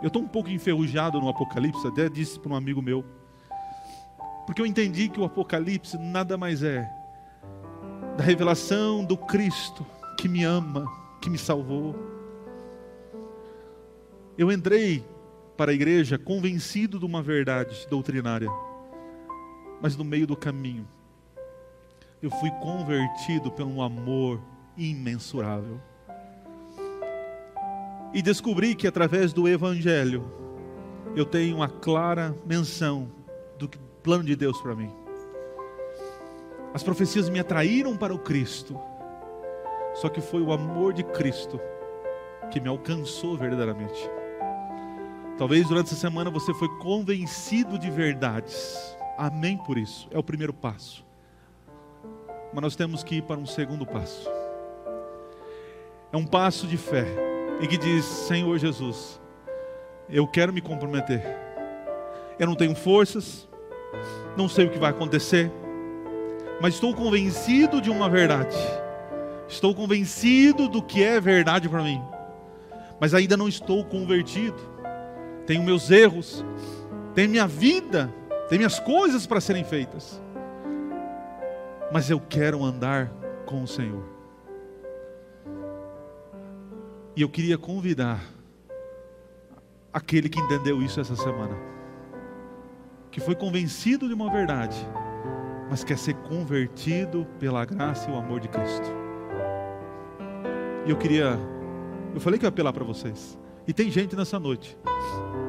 Eu estou um pouco enferrujado no Apocalipse, até disse para um amigo meu, porque eu entendi que o Apocalipse nada mais é da revelação do Cristo que me ama, que me salvou. Eu entrei para a igreja convencido de uma verdade doutrinária, mas no meio do caminho eu fui convertido por um amor imensurável e descobri que através do Evangelho eu tenho uma clara menção do plano de Deus para mim. As profecias me atraíram para o Cristo, só que foi o amor de Cristo que me alcançou verdadeiramente. Talvez durante essa semana você foi convencido de verdades. Amém por isso. É o primeiro passo. Mas nós temos que ir para um segundo passo. É um passo de fé, em que diz: Senhor Jesus, eu quero me comprometer. Eu não tenho forças, não sei o que vai acontecer, mas estou convencido de uma verdade. Estou convencido do que é verdade para mim, mas ainda não estou convertido. Tenho meus erros, tenho minha vida, tenho minhas coisas para serem feitas, mas eu quero andar com o Senhor. E eu queria convidar aquele que entendeu isso essa semana, que foi convencido de uma verdade, mas quer ser convertido pela graça e o amor de Cristo. E eu falei que ia apelar para vocês, e tem gente nessa noite.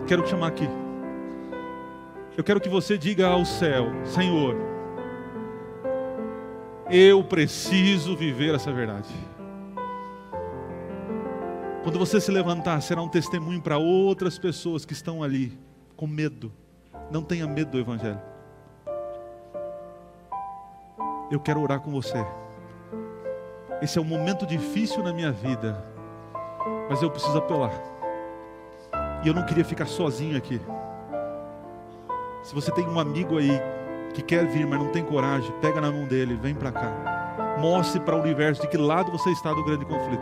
Quero te chamar aqui. Eu quero que você diga ao céu: Senhor, eu preciso viver essa verdade. Quando você se levantar, será um testemunho para outras pessoas que estão ali com medo. Não tenha medo do Evangelho. Eu quero orar com você. Esse é um momento difícil na minha vida, mas eu preciso apelar. E eu não queria ficar sozinho aqui. Se você tem um amigo aí que quer vir, mas não tem coragem, pega na mão dele, vem para cá. Mostre para o universo de que lado você está do grande conflito.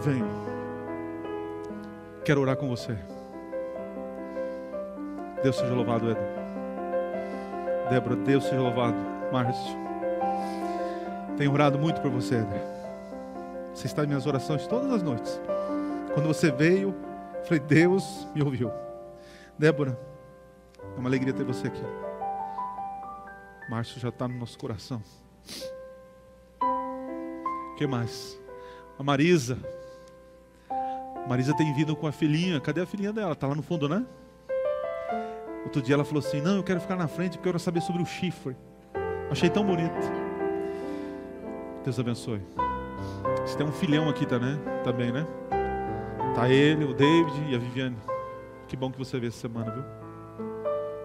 Venha. Quero orar com você. Deus seja louvado, Ed. Débora, Deus seja louvado. Márcio, tenho orado muito por você, Ed. Você está em minhas orações todas as noites. Quando você veio, eu falei: Deus me ouviu. Débora, é uma alegria ter você aqui. Márcio já está no nosso coração. O que mais? A Marisa tem vindo com a filhinha. Cadê a filhinha dela? Está lá no fundo, né? Outro dia ela falou assim: não, eu quero ficar na frente porque eu quero saber sobre o chifre. Achei tão bonito. Deus abençoe. Você tem um filhão aqui, também, né? Tá ele, o David e a Viviane. Que bom que você veio essa semana, viu?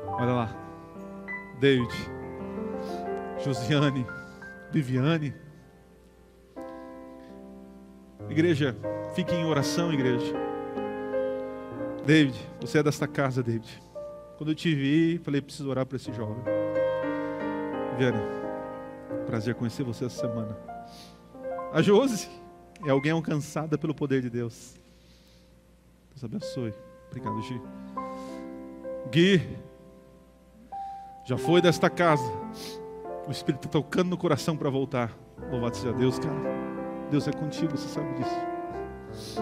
Olha lá. David, Josiane, Viviane. Igreja, fique em oração, igreja. David, você é desta casa, David. Quando eu te vi, falei: preciso orar para esse jovem. Viviane, prazer conhecer você essa semana. A Josi é alguém alcançada pelo poder de Deus. Deus abençoe. Obrigado, Gi. Gui, já foi desta casa. O Espírito está tocando no coração para voltar. Louvado seja Deus, cara. Deus é contigo, você sabe disso.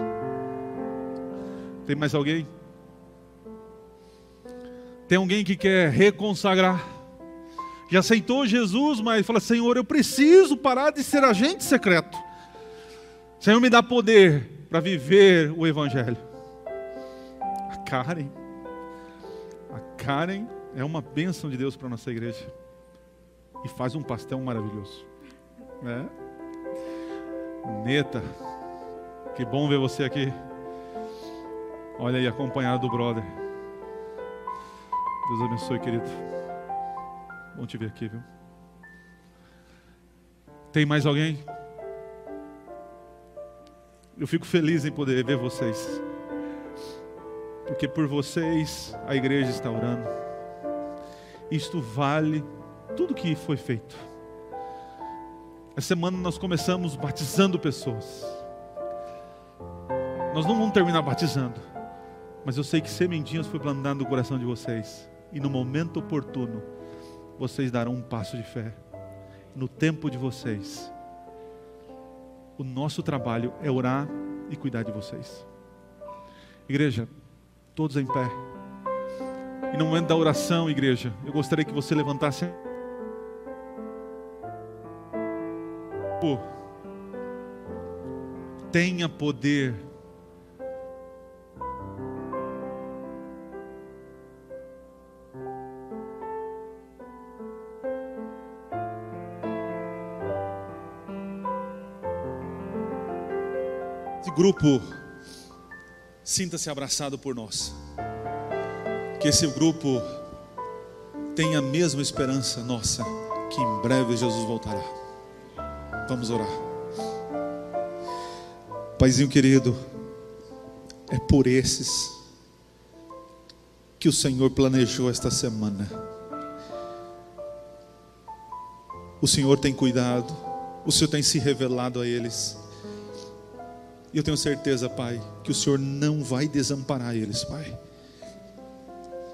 Tem mais alguém? Tem alguém que quer reconsagrar? Já aceitou Jesus, mas fala: Senhor, eu preciso parar de ser agente secreto. Senhor, me dá poder para viver o Evangelho. A Karen é uma bênção de Deus para a nossa igreja. E faz um pastel maravilhoso, né? Neta, que bom ver você aqui. Olha aí, acompanhado do brother. Deus abençoe, querido. Bom te ver aqui, viu? Tem mais alguém? Eu fico feliz em poder ver vocês, porque por vocês a igreja está orando. Isto vale tudo que foi feito. Essa semana nós começamos batizando pessoas. Nós não vamos terminar batizando, mas eu sei que sementinhas foi plantada no coração de vocês, e no momento oportuno vocês darão um passo de fé. No tempo de vocês, o nosso trabalho é orar e cuidar de vocês. Igreja, todos em pé. E no momento da oração, igreja, eu gostaria que você levantasse. Tenha poder. Esse grupo, sinta-se abraçado por nós. Que esse grupo tenha a mesma esperança nossa, que em breve Jesus voltará. Vamos orar. Paizinho querido, é por esses que o Senhor planejou esta semana. O Senhor tem cuidado, o Senhor tem se revelado a eles. E eu tenho certeza, Pai, que o Senhor não vai desamparar eles, Pai.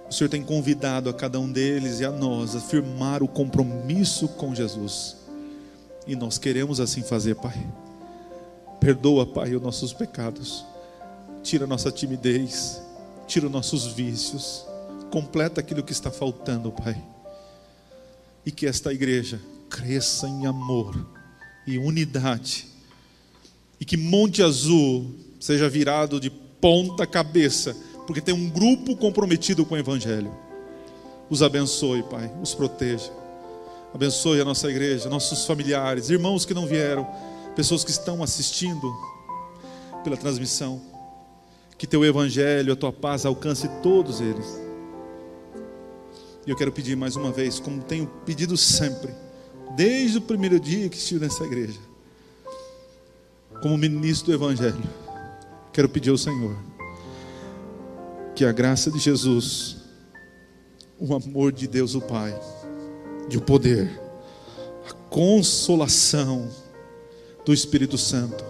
O Senhor tem convidado a cada um deles e a nós a firmar o compromisso com Jesus. E nós queremos assim fazer, Pai. Perdoa, Pai, os nossos pecados. Tira a nossa timidez. Tira os nossos vícios. Completa aquilo que está faltando, Pai. E que esta igreja cresça em amor e unidade. E que Monte Azul seja virado de ponta cabeça, porque tem um grupo comprometido com o Evangelho. Os abençoe, Pai, os proteja. Abençoe a nossa igreja, nossos familiares, irmãos que não vieram, pessoas que estão assistindo pela transmissão. Que teu Evangelho, a tua paz alcance todos eles. E eu quero pedir mais uma vez, como tenho pedido sempre, desde o primeiro dia que estive nessa igreja, como ministro do Evangelho, quero pedir ao Senhor que a graça de Jesus, o amor de Deus o Pai, e o poder, a consolação do Espírito Santo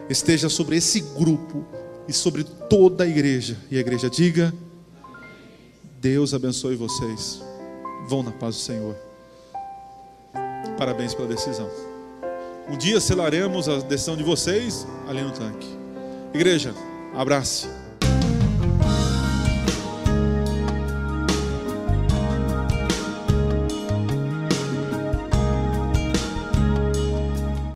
esteja sobre esse grupo e sobre toda a igreja. E a igreja diga: Deus abençoe vocês. Vão na paz do Senhor. Parabéns pela decisão. Um dia selaremos a decisão de vocês ali no tanque. Igreja, abrace.